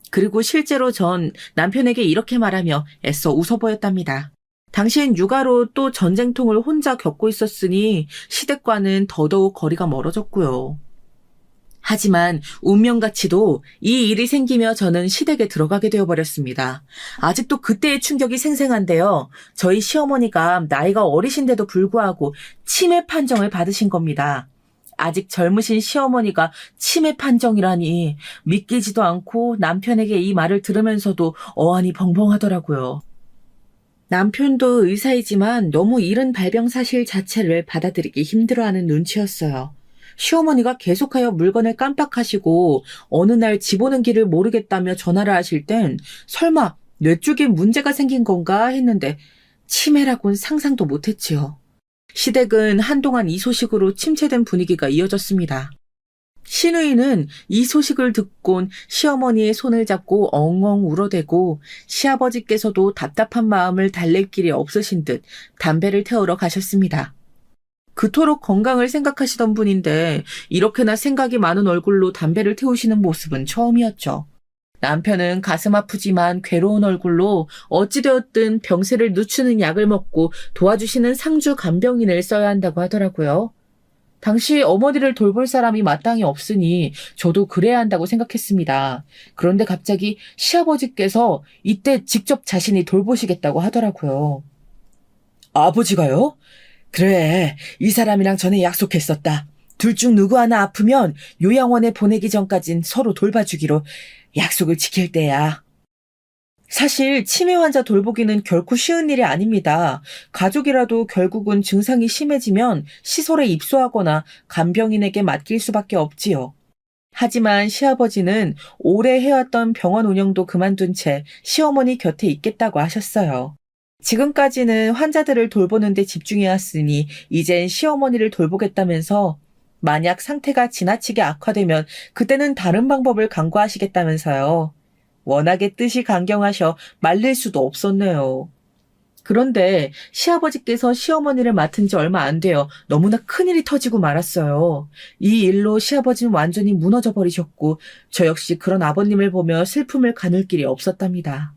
그리고 실제로 전 남편에게 이렇게 말하며 애써 웃어 보였답니다. 당시엔 육아로 또 전쟁통을 혼자 겪고 있었으니 시댁과는 더더욱 거리가 멀어졌고요. 하지만 운명같이도 이 일이 생기며 저는 시댁에 들어가게 되어버렸습니다. 아직도 그때의 충격이 생생한데요. 저희 시어머니가 나이가 어리신데도 불구하고 치매 판정을 받으신 겁니다. 아직 젊으신 시어머니가 치매 판정이라니 믿기지도 않고 남편에게 이 말을 들으면서도 어안이 벙벙하더라고요. 남편도 의사이지만 너무 이른 발병 사실 자체를 받아들이기 힘들어하는 눈치였어요. 시어머니가 계속하여 물건을 깜빡하시고 어느 날 집 오는 길을 모르겠다며 전화를 하실 땐 설마 뇌 쪽에 문제가 생긴 건가 했는데 치매라고는 상상도 못했지요. 시댁은 한동안 이 소식으로 침체된 분위기가 이어졌습니다. 시누이는 이 소식을 듣곤 시어머니의 손을 잡고 엉엉 울어대고 시아버지께서도 답답한 마음을 달랠 길이 없으신 듯 담배를 태우러 가셨습니다. 그토록 건강을 생각하시던 분인데 이렇게나 생각이 많은 얼굴로 담배를 태우시는 모습은 처음이었죠. 남편은 가슴 아프지만 괴로운 얼굴로 어찌되었든 병세를 늦추는 약을 먹고 도와주시는 상주 간병인을 써야 한다고 하더라고요. 당시 어머니를 돌볼 사람이 마땅히 없으니 저도 그래야 한다고 생각했습니다. 그런데 갑자기 시아버지께서 이때 직접 자신이 돌보시겠다고 하더라고요. 아버지가요? 그래, 이 사람이랑 전에 약속했었다. 둘 중 누구 하나 아프면 요양원에 보내기 전까진 서로 돌봐주기로 약속을 지킬 때야. 사실 치매 환자 돌보기는 결코 쉬운 일이 아닙니다. 가족이라도 결국은 증상이 심해지면 시설에 입소하거나 간병인에게 맡길 수밖에 없지요. 하지만 시아버지는 오래 해왔던 병원 운영도 그만둔 채 시어머니 곁에 있겠다고 하셨어요. 지금까지는 환자들을 돌보는 데 집중해왔으니 이젠 시어머니를 돌보겠다면서 만약 상태가 지나치게 악화되면 그때는 다른 방법을 강구하시겠다면서요. 워낙에 뜻이 강경하셔 말릴 수도 없었네요. 그런데 시아버지께서 시어머니를 맡은 지 얼마 안 되어 너무나 큰일이 터지고 말았어요. 이 일로 시아버지는 완전히 무너져 버리셨고 저 역시 그런 아버님을 보며 슬픔을 가눌 길이 없었답니다.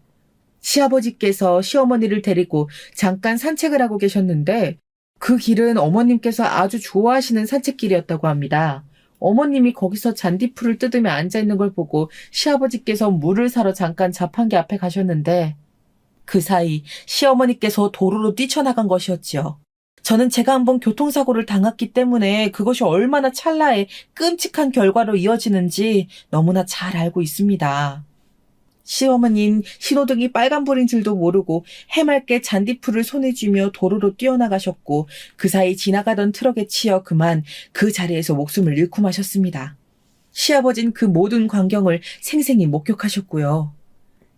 시아버지께서 시어머니를 데리고 잠깐 산책을 하고 계셨는데 그 길은 어머님께서 아주 좋아하시는 산책길이었다고 합니다. 어머님이 거기서 잔디풀을 뜯으며 앉아있는 걸 보고 시아버지께서 물을 사러 잠깐 자판기 앞에 가셨는데 그 사이 시어머니께서 도로로 뛰쳐나간 것이었지요. 저는 제가 한번 교통사고를 당했기 때문에 그것이 얼마나 찰나에 끔찍한 결과로 이어지는지 너무나 잘 알고 있습니다. 시어머니는 신호등이 빨간불인 줄도 모르고 해맑게 잔디풀을 손에 쥐며 도로로 뛰어나가셨고 그 사이 지나가던 트럭에 치여 그만 그 자리에서 목숨을 잃고 마셨습니다. 시아버진 그 모든 광경을 생생히 목격하셨고요.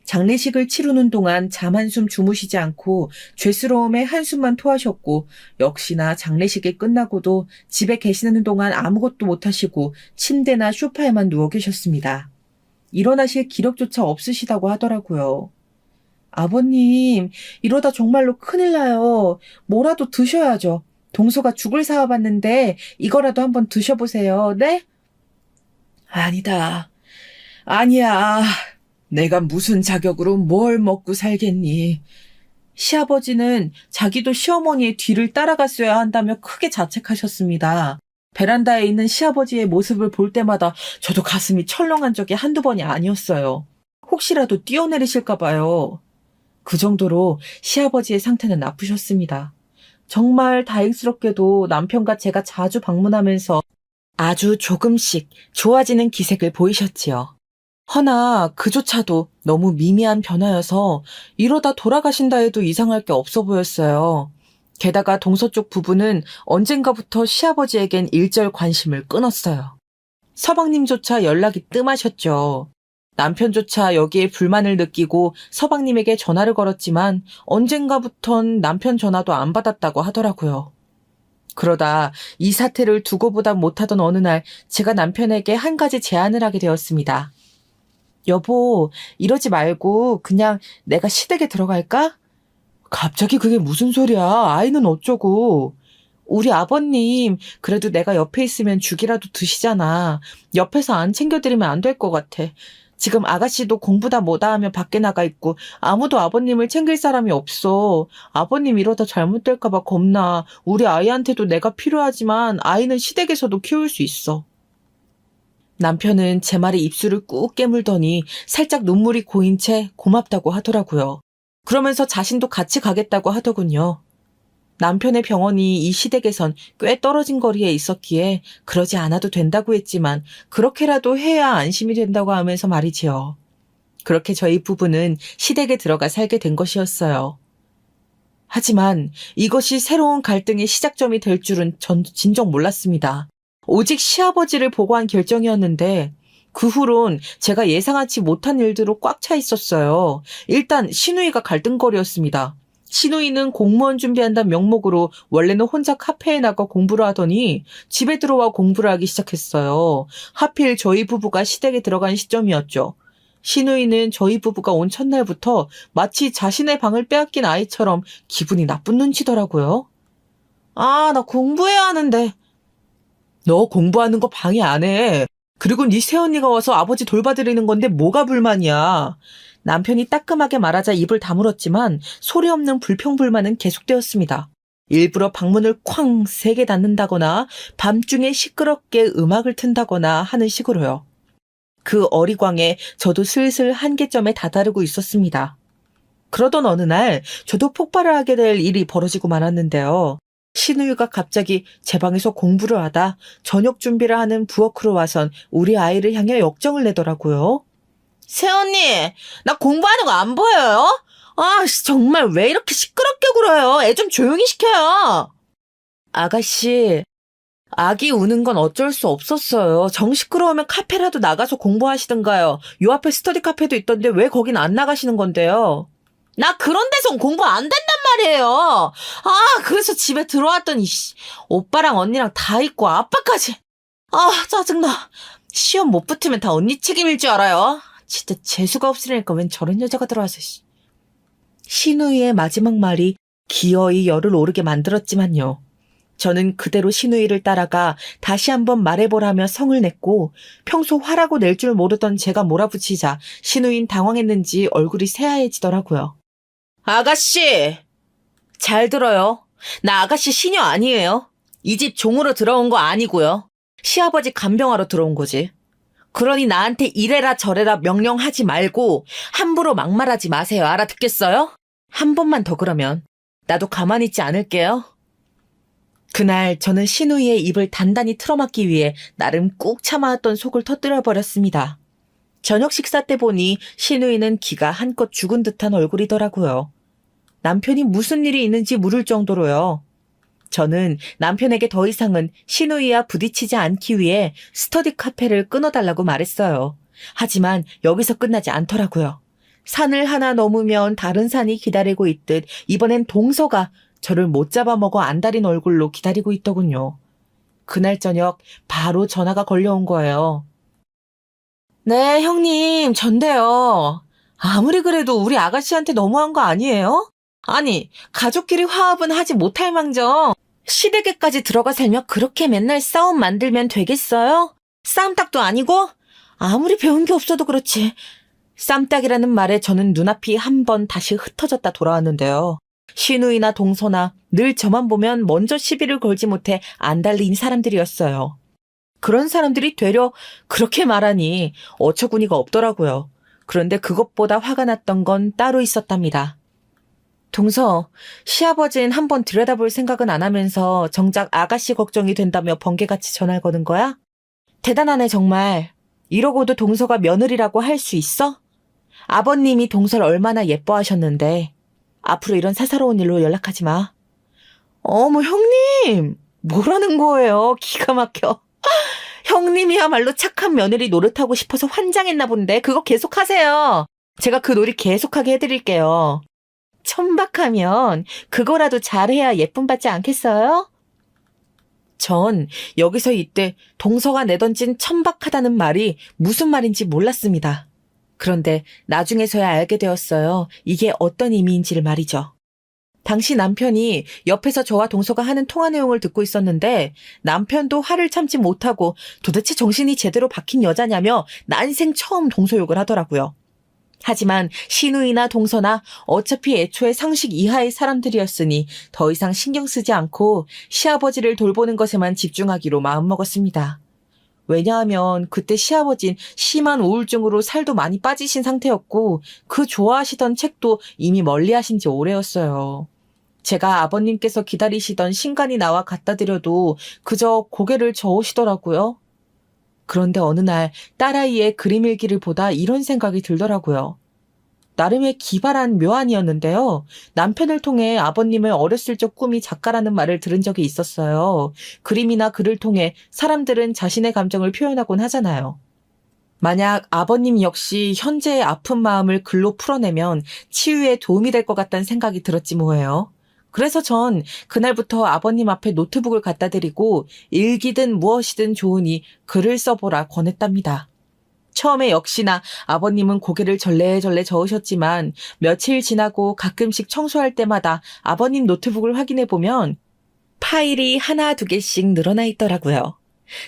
장례식을 치르는 동안 잠 한숨 주무시지 않고 죄스러움에 한숨만 토하셨고 역시나 장례식이 끝나고도 집에 계시는 동안 아무것도 못하시고 침대나 소파에만 누워 계셨습니다. 일어나실 기력조차 없으시다고 하더라고요. 아버님, 이러다 정말로 큰일 나요. 뭐라도 드셔야죠. 동서가 죽을 사와봤는데 이거라도 한번 드셔보세요. 네? 아니다. 아니야. 내가 무슨 자격으로 뭘 먹고 살겠니? 시아버지는 자기도 시어머니의 뒤를 따라갔어야 한다며 크게 자책하셨습니다. 베란다에 있는 시아버지의 모습을 볼 때마다 저도 가슴이 철렁한 적이 한두 번이 아니었어요. 혹시라도 뛰어내리실까 봐요. 그 정도로 시아버지의 상태는 나쁘셨습니다. 정말 다행스럽게도 남편과 제가 자주 방문하면서 아주 조금씩 좋아지는 기색을 보이셨지요. 허나 그조차도 너무 미미한 변화여서 이러다 돌아가신다 해도 이상할 게 없어 보였어요. 게다가 동서쪽 부부는 언젠가부터 시아버지에겐 일절 관심을 끊었어요. 서방님조차 연락이 뜸하셨죠. 남편조차 여기에 불만을 느끼고 서방님에게 전화를 걸었지만 언젠가부턴 남편 전화도 안 받았다고 하더라고요. 그러다 이 사태를 두고 보다 못하던 어느 날 제가 남편에게 한 가지 제안을 하게 되었습니다. 여보, 이러지 말고 그냥 내가 시댁에 들어갈까? 갑자기 그게 무슨 소리야? 아이는 어쩌고? 우리 아버님, 그래도 내가 옆에 있으면 죽이라도 드시잖아. 옆에서 안 챙겨드리면 안 될 것 같아. 지금 아가씨도 공부다 뭐다 하며 밖에 나가 있고 아무도 아버님을 챙길 사람이 없어. 아버님 이러다 잘못될까봐 겁나. 우리 아이한테도 내가 필요하지만 아이는 시댁에서도 키울 수 있어. 남편은 제 말에 입술을 꾹 깨물더니 살짝 눈물이 고인 채 고맙다고 하더라고요. 그러면서 자신도 같이 가겠다고 하더군요. 남편의 병원이 이 시댁에선 꽤 떨어진 거리에 있었기에 그러지 않아도 된다고 했지만 그렇게라도 해야 안심이 된다고 하면서 말이지요. 그렇게 저희 부부는 시댁에 들어가 살게 된 것이었어요. 하지만 이것이 새로운 갈등의 시작점이 될 줄은 전 진정 몰랐습니다. 오직 시아버지를 보고한 결정이었는데 그 후론 제가 예상하지 못한 일들로 꽉 차 있었어요. 일단 시누이가 갈등거리였습니다. 시누이는 공무원 준비한다는 명목으로 원래는 혼자 카페에 나가 공부를 하더니 집에 들어와 공부를 하기 시작했어요. 하필 저희 부부가 시댁에 들어간 시점이었죠. 시누이는 저희 부부가 온 첫날부터 마치 자신의 방을 빼앗긴 아이처럼 기분이 나쁜 눈치더라고요. 아, 나 공부해야 하는데. 너 공부하는 거 방해 안 해. 그리고 네 새언니가 와서 아버지 돌봐드리는 건데 뭐가 불만이야. 남편이 따끔하게 말하자 입을 다물었지만 소리 없는 불평불만은 계속되었습니다. 일부러 방문을 쾅 3개 닫는다거나 밤중에 시끄럽게 음악을 튼다거나 하는 식으로요. 그 어리광에 저도 슬슬 한계점에 다다르고 있었습니다. 그러던 어느 날 저도 폭발을 하게 될 일이 벌어지고 말았는데요. 시누이가 갑자기 제 방에서 공부를 하다 저녁 준비를 하는 부엌으로 와선 우리 아이를 향해 역정을 내더라고요. 새언니, 나 공부하는 거 안 보여요? 아, 정말 왜 이렇게 시끄럽게 굴어요? 애 좀 조용히 시켜요. 아가씨, 아기 우는 건 어쩔 수 없었어요. 정 시끄러우면 카페라도 나가서 공부하시든가요. 요 앞에 스터디 카페도 있던데 왜 거긴 안 나가시는 건데요? 나 그런 데선 공부 안 된단 말이에요. 아, 그래서 집에 들어왔더니 오빠랑 언니랑 다 있고 아빠까지. 아, 짜증나. 시험 못 붙으면 다 언니 책임일 줄 알아요. 진짜 재수가 없으니까 웬 저런 여자가 들어와서. 시누이의 마지막 말이 기어이 열을 오르게 만들었지만요. 저는 그대로 시누이를 따라가 다시 한번 말해보라며 성을 냈고 평소 화라고 낼 줄 모르던 제가 몰아붙이자 시누이는 당황했는지 얼굴이 새하얘지더라고요. 아가씨! 잘 들어요. 나 아가씨 시녀 아니에요. 이 집 종으로 들어온 거 아니고요. 시아버지 간병하러 들어온 거지. 그러니 나한테 이래라 저래라 명령하지 말고 함부로 막말하지 마세요. 알아듣겠어요? 한 번만 더 그러면 나도 가만히 있지 않을게요. 그날 저는 시누이의 입을 단단히 틀어막기 위해 나름 꾹 참아왔던 속을 터뜨려버렸습니다. 저녁 식사 때 보니 시누이는 기가 한껏 죽은 듯한 얼굴이더라고요. 남편이 무슨 일이 있는지 물을 정도로요. 저는 남편에게 더 이상은 시누이와 부딪히지 않기 위해 스터디 카페를 끊어달라고 말했어요. 하지만 여기서 끝나지 않더라고요. 산을 하나 넘으면 다른 산이 기다리고 있듯 이번엔 동서가 저를 못 잡아먹어 안달인 얼굴로 기다리고 있더군요. 그날 저녁 바로 전화가 걸려온 거예요. 네, 형님, 전데요. 아무리 그래도 우리 아가씨한테 너무한 거 아니에요? 아니, 가족끼리 화합은 하지 못할 망정 시댁에까지 들어가 살며 그렇게 맨날 싸움 만들면 되겠어요? 쌈딱도 아니고? 아무리 배운 게 없어도 그렇지. 쌈딱이라는 말에 저는 눈앞이 한 번 다시 흩어졌다 돌아왔는데요. 시누이나 동서나 늘 저만 보면 먼저 시비를 걸지 못해 안달린 사람들이었어요. 그런 사람들이 되려 그렇게 말하니 어처구니가 없더라고요. 그런데 그것보다 화가 났던 건 따로 있었답니다. 동서, 시아버지는 한번 들여다볼 생각은 안 하면서 정작 아가씨 걱정이 된다며 번개같이 전화를 거는 거야? 대단하네 정말. 이러고도 동서가 며느리라고 할 수 있어? 아버님이 동서를 얼마나 예뻐하셨는데 앞으로 이런 사사로운 일로 연락하지 마. 어머 형님, 뭐라는 거예요? 기가 막혀. 형님이야말로 착한 며느리 노릇하고 싶어서 환장했나 본데 그거 계속하세요. 제가 그 놀이 계속하게 해드릴게요. 천박하면 그거라도 잘해야 예쁨 받지 않겠어요? 전 여기서 이때 동서가 내던진 천박하다는 말이 무슨 말인지 몰랐습니다. 그런데 나중에서야 알게 되었어요. 이게 어떤 의미인지를 말이죠. 당시 남편이 옆에서 저와 동서가 하는 통화 내용을 듣고 있었는데 남편도 화를 참지 못하고 도대체 정신이 제대로 박힌 여자냐며 난생 처음 동서욕을 하더라고요. 하지만 신우이나 동서나 어차피 애초에 상식 이하의 사람들이었으니 더 이상 신경 쓰지 않고 시아버지를 돌보는 것에만 집중하기로 마음먹었습니다. 왜냐하면 그때 시아버진 심한 우울증으로 살도 많이 빠지신 상태였고 그 좋아하시던 책도 이미 멀리하신 지 오래였어요. 제가 아버님께서 기다리시던 신간이 나와 갖다 드려도 그저 고개를 저으시더라고요. 그런데 어느 날 딸아이의 그림 일기를 보다 이런 생각이 들더라고요. 나름의 기발한 묘안이었는데요. 남편을 통해 아버님의 어렸을 적 꿈이 작가라는 말을 들은 적이 있었어요. 그림이나 글을 통해 사람들은 자신의 감정을 표현하곤 하잖아요. 만약 아버님 역시 현재의 아픈 마음을 글로 풀어내면 치유에 도움이 될 것 같다는 생각이 들었지 뭐예요. 그래서 전 그날부터 아버님 앞에 노트북을 갖다 드리고 일기든 무엇이든 좋으니 글을 써보라 권했답니다. 처음에 역시나 아버님은 고개를 절레절레 저으셨지만 며칠 지나고 가끔씩 청소할 때마다 아버님 노트북을 확인해보면 파일이 하나 두 개씩 늘어나 있더라고요.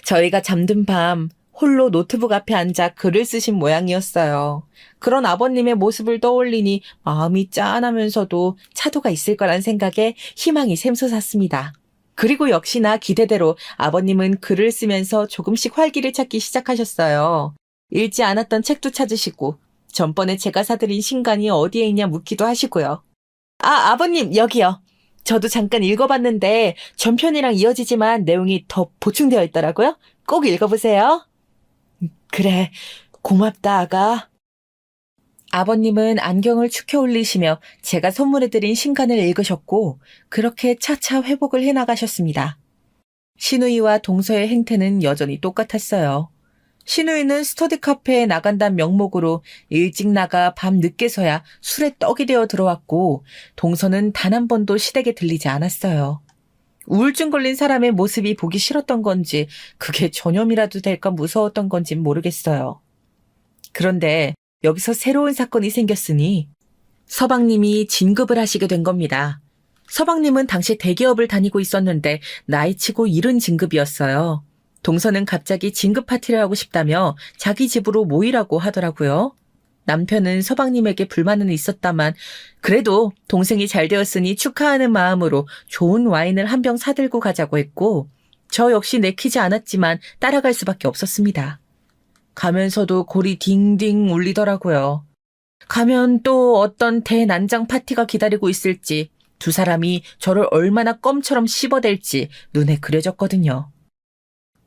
저희가 잠든 밤 홀로 노트북 앞에 앉아 글을 쓰신 모양이었어요. 그런 아버님의 모습을 떠올리니 마음이 짠하면서도 차도가 있을 거란 생각에 희망이 샘솟았습니다. 그리고 역시나 기대대로 아버님은 글을 쓰면서 조금씩 활기를 찾기 시작하셨어요. 읽지 않았던 책도 찾으시고 전번에 제가 사드린 신간이 어디에 있냐 묻기도 하시고요. 아버님 여기요. 저도 잠깐 읽어봤는데 전편이랑 이어지지만 내용이 더 보충되어 있더라고요. 꼭 읽어보세요. 그래, 고맙다 아가. 아버님은 안경을 축혀 올리시며 제가 선물해드린 신간을 읽으셨고 그렇게 차차 회복을 해나가셨습니다. 신우이와 동서의 행태는 여전히 똑같았어요. 신우이는 스터디 카페에 나간다는 명목으로 일찍 나가 밤 늦게서야 술에 떡이 되어 들어왔고 동서는 단 한 번도 시댁에 들리지 않았어요. 우울증 걸린 사람의 모습이 보기 싫었던 건지 그게 전염이라도 될까 무서웠던 건진 모르겠어요. 그런데 여기서 새로운 사건이 생겼으니 서방님이 진급을 하시게 된 겁니다. 서방님은 당시 대기업을 다니고 있었는데 나이치고 이른 진급이었어요. 동서는 갑자기 진급 파티를 하고 싶다며 자기 집으로 모이라고 하더라고요. 남편은 서방님에게 불만은 있었다만 그래도 동생이 잘 되었으니 축하하는 마음으로 좋은 와인을 한 병 사들고 가자고 했고 저 역시 내키지 않았지만 따라갈 수밖에 없었습니다. 가면서도 골이 딩딩 울리더라고요. 가면 또 어떤 대난장 파티가 기다리고 있을지 두 사람이 저를 얼마나 껌처럼 씹어댈지 눈에 그려졌거든요.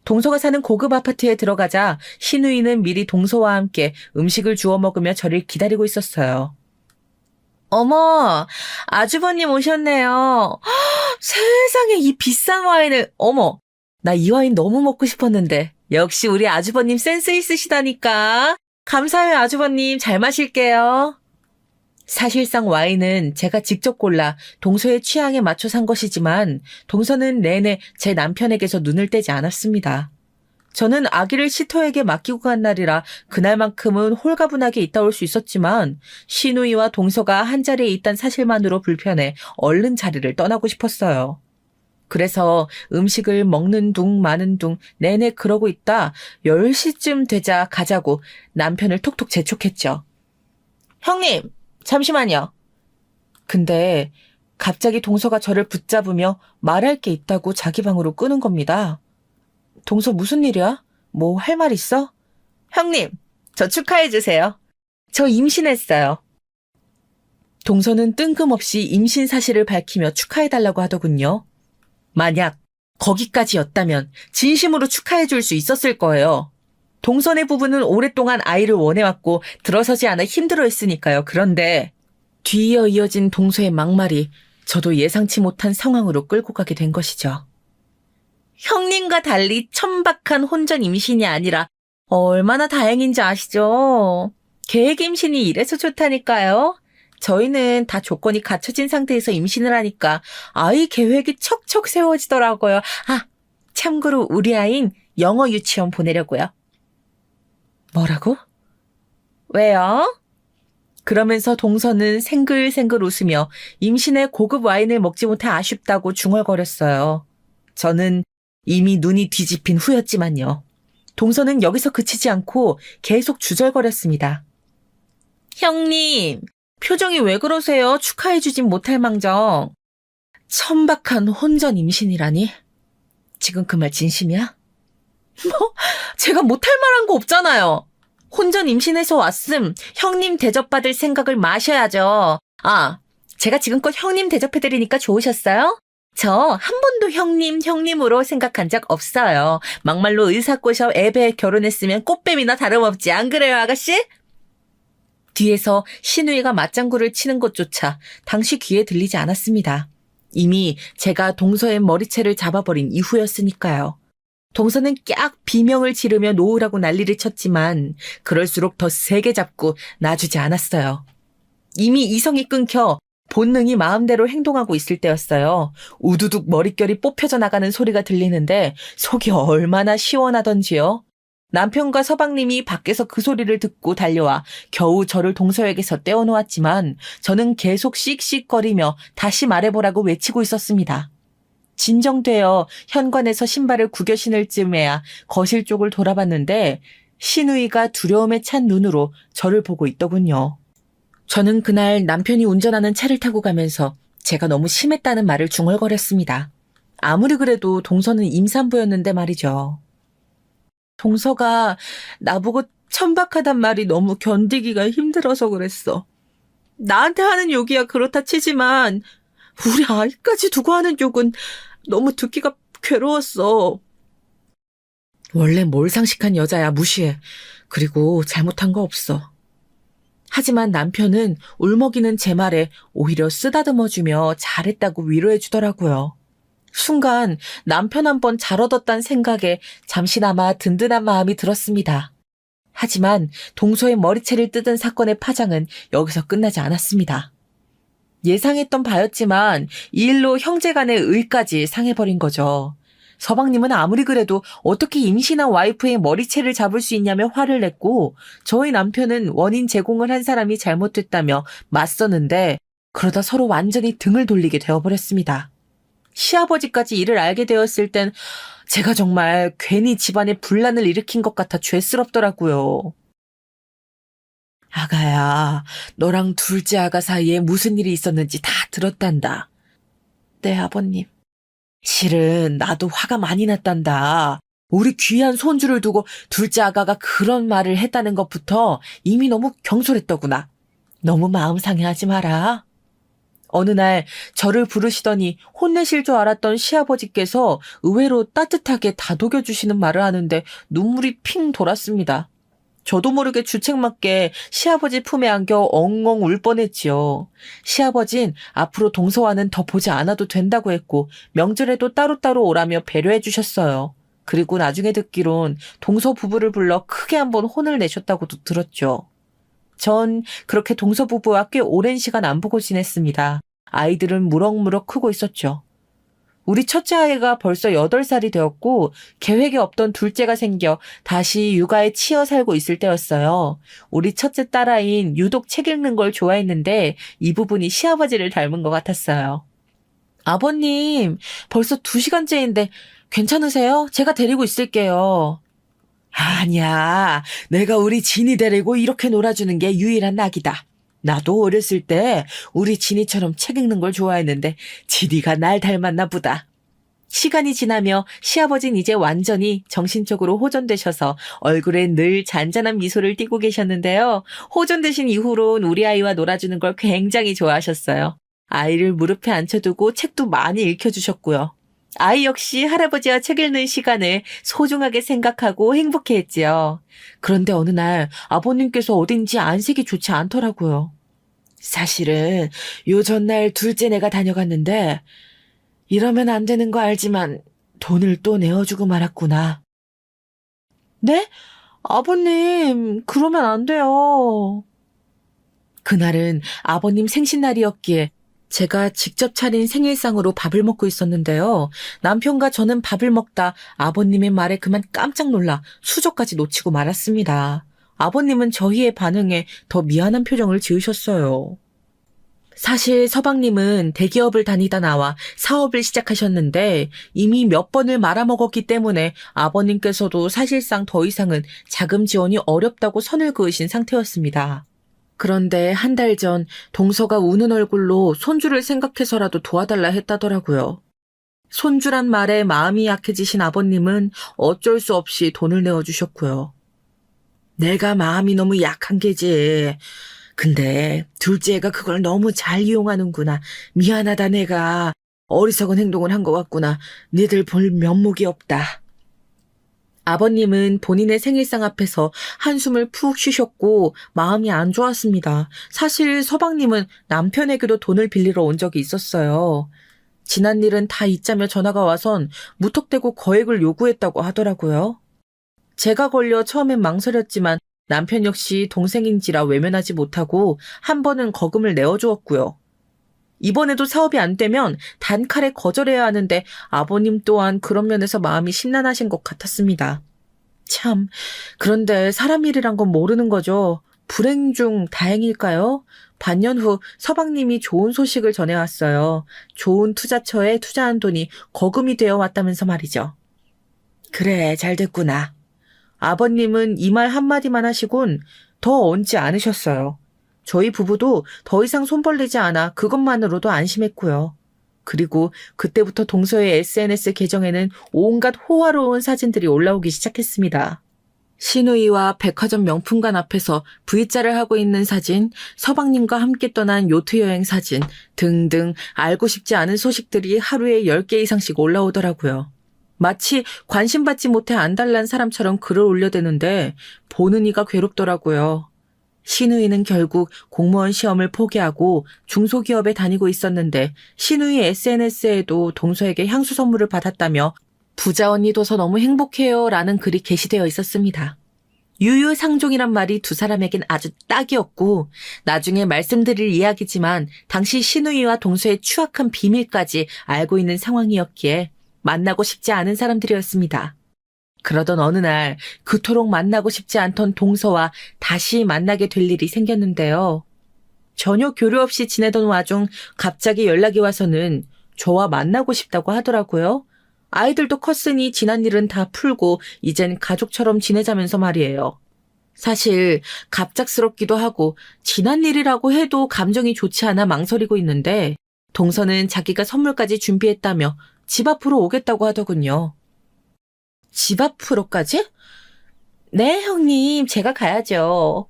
동서가 사는 고급 아파트에 들어가자 신우이는 미리 동서와 함께 음식을 주워 먹으며 저를 기다리고 있었어요. 어머, 아주버님 오셨네요. 헉, 세상에 이 비싼 와인을, 어머, 나 이 와인 너무 먹고 싶었는데 역시 우리 아주버님 센스 있으시다니까. 감사해요 아주버님, 잘 마실게요. 사실상 와인은 제가 직접 골라 동서의 취향에 맞춰 산 것이지만 동서는 내내 제 남편에게서 눈을 떼지 않았습니다. 저는 아기를 시터에게 맡기고 간 날이라 그날만큼은 홀가분하게 있다 올 수 있었지만 신우이와 동서가 한자리에 있다는 사실만으로 불편해 얼른 자리를 떠나고 싶었어요. 그래서 음식을 먹는 둥 마는 둥 내내 그러고 있다 10시쯤 되자 가자고 남편을 톡톡 재촉했죠. 형님! 잠시만요. 근데 갑자기 동서가 저를 붙잡으며 말할 게 있다고 자기 방으로 끄는 겁니다. 동서 무슨 일이야? 뭐 할 말 있어? 형님, 저 축하해 주세요. 저 임신했어요. 동서는 뜬금없이 임신 사실을 밝히며 축하해 달라고 하더군요. 만약 거기까지였다면 진심으로 축하해 줄 수 있었을 거예요. 동서네 부부는 오랫동안 아이를 원해왔고 들어서지 않아 힘들어했으니까요. 그런데 뒤이어 이어진 동서의 막말이 저도 예상치 못한 상황으로 끌고 가게 된 것이죠. 형님과 달리 천박한 혼전 임신이 아니라 얼마나 다행인지 아시죠? 계획 임신이 이래서 좋다니까요. 저희는 다 조건이 갖춰진 상태에서 임신을 하니까 아이 계획이 척척 세워지더라고요. 참고로 우리 아이는 영어 유치원 보내려고요. 뭐라고? 왜요? 그러면서 동서는 생글생글 웃으며 임신에 고급 와인을 먹지 못해 아쉽다고 중얼거렸어요. 저는 이미 눈이 뒤집힌 후였지만요. 동서는 여기서 그치지 않고 계속 주절거렸습니다. 형님, 표정이 왜 그러세요? 축하해주진 못할 망정. 천박한 혼전 임신이라니? 지금 그 말 진심이야? 뭐? 제가 못할 말한 거 없잖아요. 혼전 임신해서 왔음. 형님 대접받을 생각을 마셔야죠. 아, 제가 지금껏 형님 대접해드리니까 좋으셨어요? 저 한 번도 형님으로 생각한 적 없어요. 막말로 의사 꼬셔 애배 결혼했으면 꽃뱀이나 다름없지. 안 그래요, 아가씨? 뒤에서 신우이가 맞장구를 치는 것조차 당시 귀에 들리지 않았습니다. 이미 제가 동서의 머리채를 잡아버린 이후였으니까요. 동서는 깍 비명을 지르며 놓으라고 난리를 쳤지만 그럴수록 더 세게 잡고 놔주지 않았어요. 이미 이성이 끊겨 본능이 마음대로 행동하고 있을 때였어요. 우두둑 머릿결이 뽑혀져 나가는 소리가 들리는데 속이 얼마나 시원하던지요. 남편과 서방님이 밖에서 그 소리를 듣고 달려와 겨우 저를 동서에게서 떼어놓았지만 저는 계속 씩씩거리며 다시 말해보라고 외치고 있었습니다. 진정되어 현관에서 신발을 구겨 신을 쯤에야 거실 쪽을 돌아봤는데 신우이가 두려움에 찬 눈으로 저를 보고 있더군요. 저는 그날 남편이 운전하는 차를 타고 가면서 제가 너무 심했다는 말을 중얼거렸습니다. 아무리 그래도 동서는 임산부였는데 말이죠. 동서가 나보고 천박하단 말이 너무 견디기가 힘들어서 그랬어. 나한테 하는 욕이야 그렇다 치지만 우리 아이까지 두고 하는 욕은 너무 듣기가 괴로웠어. 원래 몰상식한 여자야 무시해. 그리고 잘못한 거 없어. 하지만 남편은 울먹이는 제 말에 오히려 쓰다듬어주며 잘했다고 위로해주더라고요. 순간 남편 한 번 잘 얻었단 생각에 잠시나마 든든한 마음이 들었습니다. 하지만 동서의 머리채를 뜯은 사건의 파장은 여기서 끝나지 않았습니다. 예상했던 바였지만 이 일로 형제간의 의까지 상해버린 거죠. 서방님은 아무리 그래도 어떻게 임신한 와이프의 머리채를 잡을 수 있냐며 화를 냈고 저희 남편은 원인 제공을 한 사람이 잘못됐다며 맞서는데 그러다 서로 완전히 등을 돌리게 되어버렸습니다. 시아버지까지 이를 알게 되었을 땐 제가 정말 괜히 집안에 분란을 일으킨 것 같아 죄스럽더라고요. 아가야, 너랑 둘째 아가 사이에 무슨 일이 있었는지 다 들었단다. 네, 아버님. 실은 나도 화가 많이 났단다. 우리 귀한 손주를 두고 둘째 아가가 그런 말을 했다는 것부터 이미 너무 경솔했더구나. 너무 마음 상해하지 마라. 어느 날 저를 부르시더니 혼내실 줄 알았던 시아버지께서 의외로 따뜻하게 다독여주시는 말을 하는데 눈물이 핑 돌았습니다. 저도 모르게 주책맞게 시아버지 품에 안겨 엉엉 울 뻔했지요. 시아버진 앞으로 동서와는 더 보지 않아도 된다고 했고 명절에도 따로따로 오라며 배려해 주셨어요. 그리고 나중에 듣기론 동서 부부를 불러 크게 한번 혼을 내셨다고도 들었죠. 전 그렇게 동서 부부와 꽤 오랜 시간 안 보고 지냈습니다. 아이들은 무럭무럭 크고 있었죠. 우리 첫째 아이가 벌써 8살이 되었고 계획에 없던 둘째가 생겨 다시 육아에 치여 살고 있을 때였어요. 우리 첫째 딸아이는 유독 책 읽는 걸 좋아했는데 이 부분이 시아버지를 닮은 것 같았어요. 아버님, 벌써 2시간째인데 괜찮으세요? 제가 데리고 있을게요. 아니야, 내가 우리 진이 데리고 이렇게 놀아주는 게 유일한 낙이다. 나도 어렸을 때 우리 진이처럼 책 읽는 걸 좋아했는데 지디가 날 닮았나 보다. 시간이 지나며 시아버지는 이제 완전히 정신적으로 호전되셔서 얼굴에 늘 잔잔한 미소를 띠고 계셨는데요. 호전되신 이후론 우리 아이와 놀아주는 걸 굉장히 좋아하셨어요. 아이를 무릎에 앉혀두고 책도 많이 읽혀주셨고요. 아이 역시 할아버지와 책 읽는 시간을 소중하게 생각하고 행복해했지요. 그런데 어느 날 아버님께서 어딘지 안색이 좋지 않더라고요. 사실은 요 전날 둘째 내가 다녀갔는데 이러면 안 되는 거 알지만 돈을 또 내어주고 말았구나. 네? 아버님, 그러면 안 돼요. 그날은 아버님 생신날이었기에 제가 직접 차린 생일상으로 밥을 먹고 있었는데요. 남편과 저는 밥을 먹다 아버님의 말에 그만 깜짝 놀라 수저까지 놓치고 말았습니다. 아버님은 저희의 반응에 더 미안한 표정을 지으셨어요. 사실 서방님은 대기업을 다니다 나와 사업을 시작하셨는데 이미 몇 번을 말아먹었기 때문에 아버님께서도 사실상 더 이상은 자금 지원이 어렵다고 선을 그으신 상태였습니다. 그런데 한 달 전 동서가 우는 얼굴로 손주를 생각해서라도 도와달라 했다더라고요. 손주란 말에 마음이 약해지신 아버님은 어쩔 수 없이 돈을 내어주셨고요. 내가 마음이 너무 약한 게지. 근데 둘째가 그걸 너무 잘 이용하는구나. 미안하다 내가. 어리석은 행동을 한 것 같구나. 니들 볼 면목이 없다. 아버님은 본인의 생일상 앞에서 한숨을 푹 쉬셨고 마음이 안 좋았습니다. 사실 서방님은 남편에게도 돈을 빌리러 온 적이 있었어요. 지난 일은 다 잊자며 전화가 와선 무턱대고 거액을 요구했다고 하더라고요. 제가 걸려 처음엔 망설였지만 남편 역시 동생인지라 외면하지 못하고 한 번은 거금을 내어주었고요. 이번에도 사업이 안 되면 단칼에 거절해야 하는데 아버님 또한 그런 면에서 마음이 심란하신 것 같았습니다. 참, 그런데 사람 일이란 건 모르는 거죠. 불행 중 다행일까요? 반년 후 서방님이 좋은 소식을 전해왔어요. 좋은 투자처에 투자한 돈이 거금이 되어 왔다면서 말이죠. 그래, 잘 됐구나. 아버님은 이 말 한마디만 하시곤 더 얹지 않으셨어요. 저희 부부도 더 이상 손 벌리지 않아 그것만으로도 안심했고요. 그리고 그때부터 동서의 SNS 계정에는 온갖 호화로운 사진들이 올라오기 시작했습니다. 시누이와 백화점 명품관 앞에서 V자를 하고 있는 사진, 서방님과 함께 떠난 요트 여행 사진 등등 알고 싶지 않은 소식들이 하루에 10개 이상씩 올라오더라고요. 마치 관심받지 못해 안달난 사람처럼 글을 올려대는데 보는 이가 괴롭더라고요. 시누이는 결국 공무원 시험을 포기하고 중소기업에 다니고 있었는데 시누이 SNS에도 동서에게 향수 선물을 받았다며 부자 언니 둬서 너무 행복해요 라는 글이 게시되어 있었습니다. 유유상종이란 말이 두 사람에겐 아주 딱이었고 나중에 말씀드릴 이야기지만 당시 시누이와 동서의 추악한 비밀까지 알고 있는 상황이었기에 만나고 싶지 않은 사람들이었습니다. 그러던 어느 날 그토록 만나고 싶지 않던 동서와 다시 만나게 될 일이 생겼는데요. 전혀 교류 없이 지내던 와중 갑자기 연락이 와서는 저와 만나고 싶다고 하더라고요. 아이들도 컸으니 지난 일은 다 풀고 이젠 가족처럼 지내자면서 말이에요. 사실 갑작스럽기도 하고 지난 일이라고 해도 감정이 좋지 않아 망설이고 있는데 동서는 자기가 선물까지 준비했다며 집 앞으로 오겠다고 하더군요. 집 앞으로까지? 네, 형님, 제가 가야죠.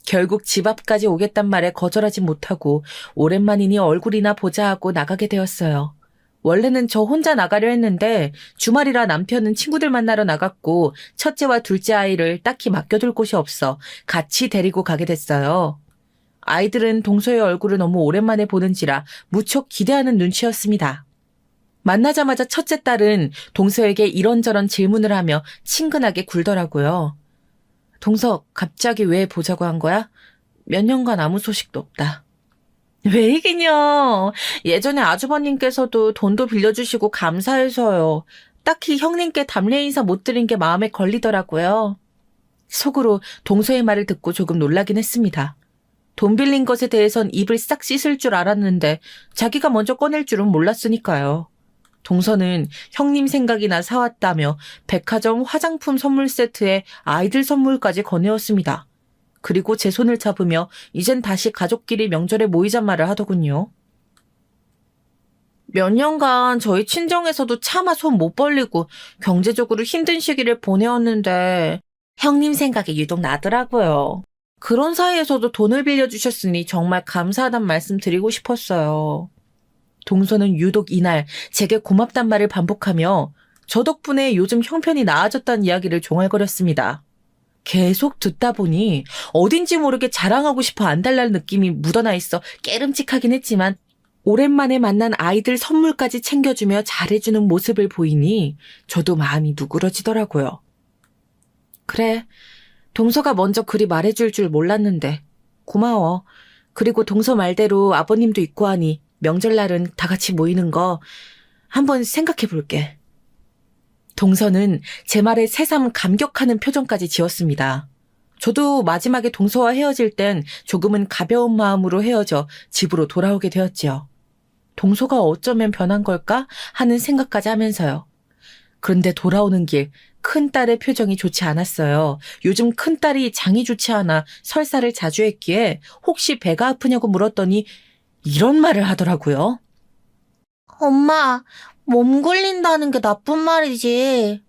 결국 집 앞까지 오겠단 말에 거절하지 못하고 오랜만이니 얼굴이나 보자 하고 나가게 되었어요. 원래는 저 혼자 나가려 했는데 주말이라 남편은 친구들 만나러 나갔고 첫째와 둘째 아이를 딱히 맡겨둘 곳이 없어 같이 데리고 가게 됐어요. 아이들은 동서의 얼굴을 너무 오랜만에 보는지라 무척 기대하는 눈치였습니다. 만나자마자 첫째 딸은 동서에게 이런저런 질문을 하며 친근하게 굴더라고요. 동서, 갑자기 왜 보자고 한 거야? 몇 년간 아무 소식도 없다. 왜 이기냐? 예전에 아주버님께서도 돈도 빌려주시고 감사해서요. 딱히 형님께 답례 인사 못 드린 게 마음에 걸리더라고요. 속으로 동서의 말을 듣고 조금 놀라긴 했습니다. 돈 빌린 것에 대해선 입을 싹 씻을 줄 알았는데 자기가 먼저 꺼낼 줄은 몰랐으니까요. 동서는 형님 생각이나 사왔다며 백화점 화장품 선물 세트에 아이들 선물까지 건네었습니다. 그리고 제 손을 잡으며 이젠 다시 가족끼리 명절에 모이자 말을 하더군요. 몇 년간 저희 친정에서도 차마 손 못 벌리고 경제적으로 힘든 시기를 보내었는데 형님 생각이 유독 나더라고요. 그런 사이에서도 돈을 빌려주셨으니 정말 감사하단 말씀 드리고 싶었어요. 동서는 유독 이날 제게 고맙단 말을 반복하며 저 덕분에 요즘 형편이 나아졌다는 이야기를 종알거렸습니다. 계속 듣다 보니 어딘지 모르게 자랑하고 싶어 안달날 느낌이 묻어나 있어 깨름직하긴 했지만 오랜만에 만난 아이들 선물까지 챙겨주며 잘해주는 모습을 보이니 저도 마음이 누그러지더라고요. 그래, 동서가 먼저 그리 말해줄 줄 몰랐는데 고마워. 그리고 동서 말대로 아버님도 있고 하니 명절날은 다 같이 모이는 거 한번 생각해 볼게. 동서는 제 말에 새삼 감격하는 표정까지 지었습니다. 저도 마지막에 동서와 헤어질 땐 조금은 가벼운 마음으로 헤어져 집으로 돌아오게 되었지요. 동서가 어쩌면 변한 걸까 하는 생각까지 하면서요. 그런데 돌아오는 길 큰딸의 표정이 좋지 않았어요. 요즘 큰딸이 장이 좋지 않아 설사를 자주 했기에 혹시 배가 아프냐고 물었더니 이런 말을 하더라고요. 엄마, 몸 굴린다는 게 나쁜 말이지.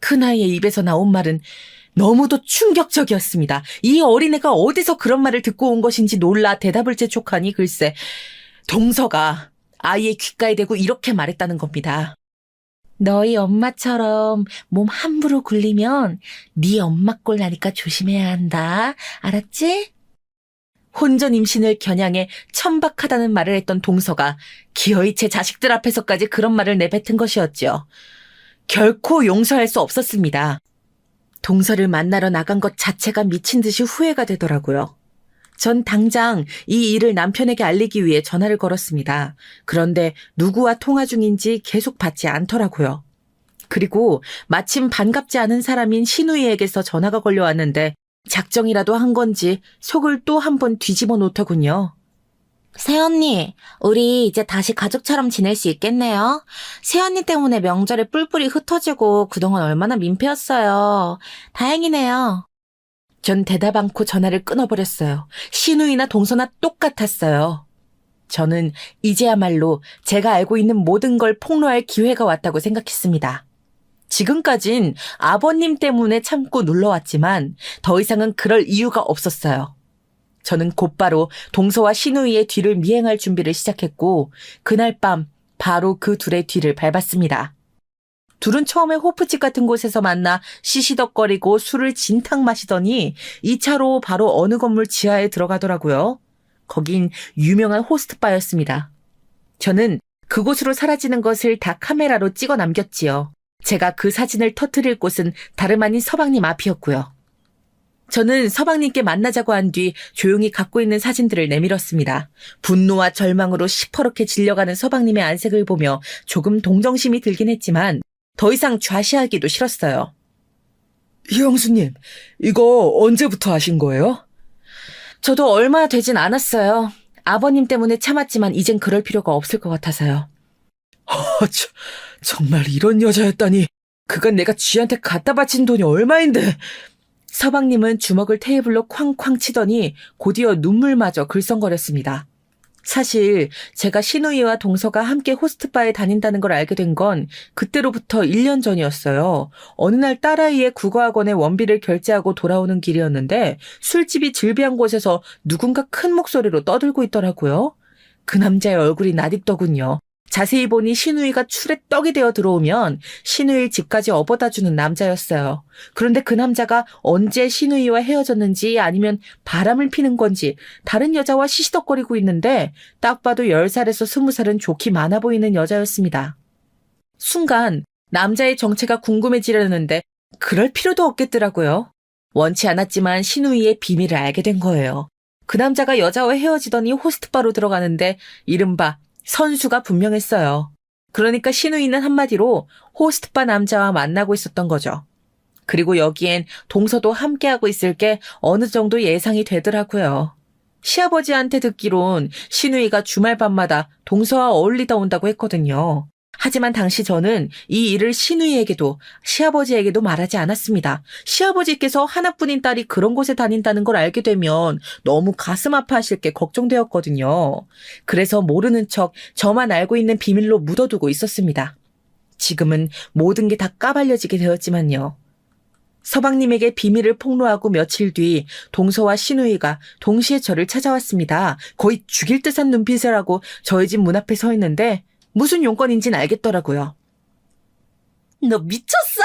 큰아이의 입에서 나온 말은 너무도 충격적이었습니다. 이 어린애가 어디서 그런 말을 듣고 온 것인지 놀라 대답을 재촉하니 글쎄 동서가 아이의 귓가에 대고 이렇게 말했다는 겁니다. 너희 엄마처럼 몸 함부로 굴리면 네 엄마 꼴 나니까 조심해야 한다. 알았지? 혼전 임신을 겨냥해 천박하다는 말을 했던 동서가 기어이 제 자식들 앞에서까지 그런 말을 내뱉은 것이었죠. 결코 용서할 수 없었습니다. 동서를 만나러 나간 것 자체가 미친 듯이 후회가 되더라고요. 전 당장 이 일을 남편에게 알리기 위해 전화를 걸었습니다. 그런데 누구와 통화 중인지 계속 받지 않더라고요. 그리고 마침 반갑지 않은 사람인 신우이에게서 전화가 걸려왔는데 작정이라도 한 건지 속을 또 한 번 뒤집어 놓더군요. 새언니, 우리 이제 다시 가족처럼 지낼 수 있겠네요. 새언니 때문에 명절에 뿔뿔이 흩어지고 그동안 얼마나 민폐였어요. 다행이네요. 전 대답 않고 전화를 끊어버렸어요. 신우이나 동서나 똑같았어요. 저는 이제야말로 제가 알고 있는 모든 걸 폭로할 기회가 왔다고 생각했습니다. 지금까진 아버님 때문에 참고 눌러왔지만 더 이상은 그럴 이유가 없었어요. 저는 곧바로 동서와 신우이의 뒤를 미행할 준비를 시작했고 그날 밤 바로 그 둘의 뒤를 밟았습니다. 둘은 처음에 호프집 같은 곳에서 만나 시시덕거리고 술을 진탕 마시더니 2차로 바로 어느 건물 지하에 들어가더라고요. 거긴 유명한 호스트바였습니다. 저는 그곳으로 사라지는 것을 다 카메라로 찍어 남겼지요. 제가 그 사진을 터뜨릴 곳은 다름 아닌 서방님 앞이었고요. 저는 서방님께 만나자고 한 뒤 조용히 갖고 있는 사진들을 내밀었습니다. 분노와 절망으로 시퍼렇게 질려가는 서방님의 안색을 보며 조금 동정심이 들긴 했지만 더 이상 좌시하기도 싫었어요. 형수님, 이거 언제부터 하신 거예요? 저도 얼마 되진 않았어요. 아버님 때문에 참았지만 이젠 그럴 필요가 없을 것 같아서요. 정말 이런 여자였다니. 그간 내가 쥐한테 갖다 바친 돈이 얼마인데. 서방님은 주먹을 테이블로 쾅쾅 치더니 곧이어 눈물마저 글썽거렸습니다. 사실 제가 신우이와 동서가 함께 호스트바에 다닌다는 걸 알게 된 건 그때로부터 1년 전이었어요. 어느 날 딸아이의 국어학원에 원비를 결제하고 돌아오는 길이었는데 술집이 즐비한 곳에서 누군가 큰 목소리로 떠들고 있더라고요. 그 남자의 얼굴이 낯익더군요. 자세히 보니 신우이가 술에 떡이 되어 들어오면 신우이를 집까지 업어다주는 남자였어요. 그런데 그 남자가 언제 신우이와 헤어졌는지 아니면 바람을 피는 건지 다른 여자와 시시덕거리고 있는데 딱 봐도 10살에서 20살은 좋기 많아 보이는 여자였습니다. 순간 남자의 정체가 궁금해지려는데 그럴 필요도 없겠더라고요. 원치 않았지만 신우이의 비밀을 알게 된 거예요. 그 남자가 여자와 헤어지더니 호스트바로 들어가는데 이른바 선수가 분명했어요. 그러니까 신우이는 한마디로 호스트바 남자와 만나고 있었던 거죠. 그리고 여기엔 동서도 함께하고 있을 게 어느 정도 예상이 되더라고요. 시아버지한테 듣기론 신우이가 주말 밤마다 동서와 어울리다 온다고 했거든요. 하지만 당시 저는 이 일을 신우이에게도 시아버지에게도 말하지 않았습니다. 시아버지께서 하나뿐인 딸이 그런 곳에 다닌다는 걸 알게 되면 너무 가슴 아파하실 게 걱정되었거든요. 그래서 모르는 척 저만 알고 있는 비밀로 묻어두고 있었습니다. 지금은 모든 게 다 까발려지게 되었지만요. 서방님에게 비밀을 폭로하고 며칠 뒤 동서와 신우이가 동시에 저를 찾아왔습니다. 거의 죽일 듯한 눈빛을 하고 저희 집 문 앞에 서 있는데 무슨 용건인지는 알겠더라고요. 너 미쳤어?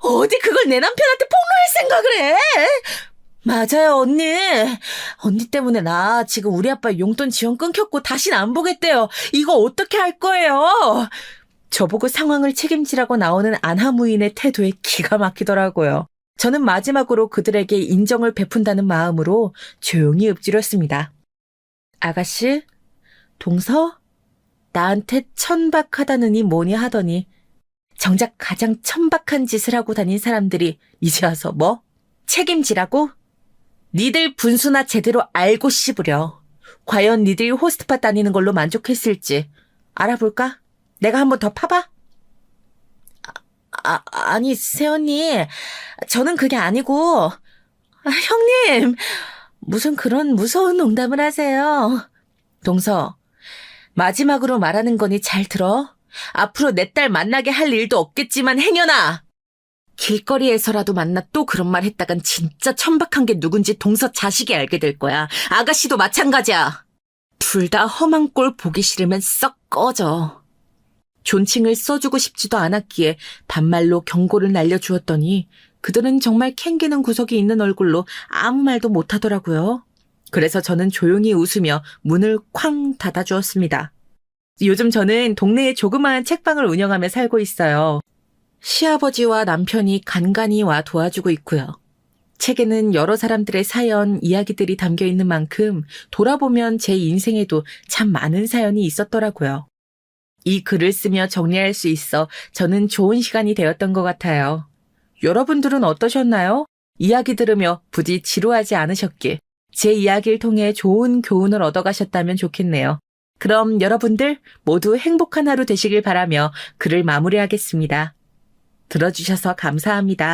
어디 그걸 내 남편한테 폭로할 생각을 해? 맞아요, 언니. 언니 때문에 나 지금 우리 아빠 용돈 지원 끊겼고 다신 안 보겠대요. 이거 어떻게 할 거예요? 저보고 상황을 책임지라고 나오는 안하무인의 태도에 기가 막히더라고요. 저는 마지막으로 그들에게 인정을 베푼다는 마음으로 조용히 읊조렸습니다. 아가씨, 동서? 나한테 천박하다느니 뭐니 하더니 정작 가장 천박한 짓을 하고 다닌 사람들이 이제 와서 뭐? 책임지라고? 니들 분수나 제대로 알고 씹으려. 과연 니들이 호스트파 다니는 걸로 만족했을지 알아볼까? 내가 한번 더 파봐? 아니, 새언니. 저는 그게 아니고. 형님, 무슨 그런 무서운 농담을 하세요. 동서, 마지막으로 말하는 거니 잘 들어. 앞으로 내 딸 만나게 할 일도 없겠지만 행여나! 길거리에서라도 만나 또 그런 말 했다간 진짜 천박한 게 누군지 동서 자식이 알게 될 거야. 아가씨도 마찬가지야. 둘 다 험한 꼴 보기 싫으면 썩 꺼져. 존칭을 써주고 싶지도 않았기에 반말로 경고를 날려주었더니 그들은 정말 캥기는 구석이 있는 얼굴로 아무 말도 못하더라고요. 그래서 저는 조용히 웃으며 문을 쾅 닫아주었습니다. 요즘 저는 동네에 조그마한 책방을 운영하며 살고 있어요. 시아버지와 남편이 간간히 와 도와주고 있고요. 책에는 여러 사람들의 사연, 이야기들이 담겨 있는 만큼 돌아보면 제 인생에도 참 많은 사연이 있었더라고요. 이 글을 쓰며 정리할 수 있어 저는 좋은 시간이 되었던 것 같아요. 여러분들은 어떠셨나요? 이야기 들으며 부디 지루하지 않으셨길, 제 이야기를 통해 좋은 교훈을 얻어가셨다면 좋겠네요. 그럼 여러분들 모두 행복한 하루 되시길 바라며 글을 마무리하겠습니다. 들어주셔서 감사합니다.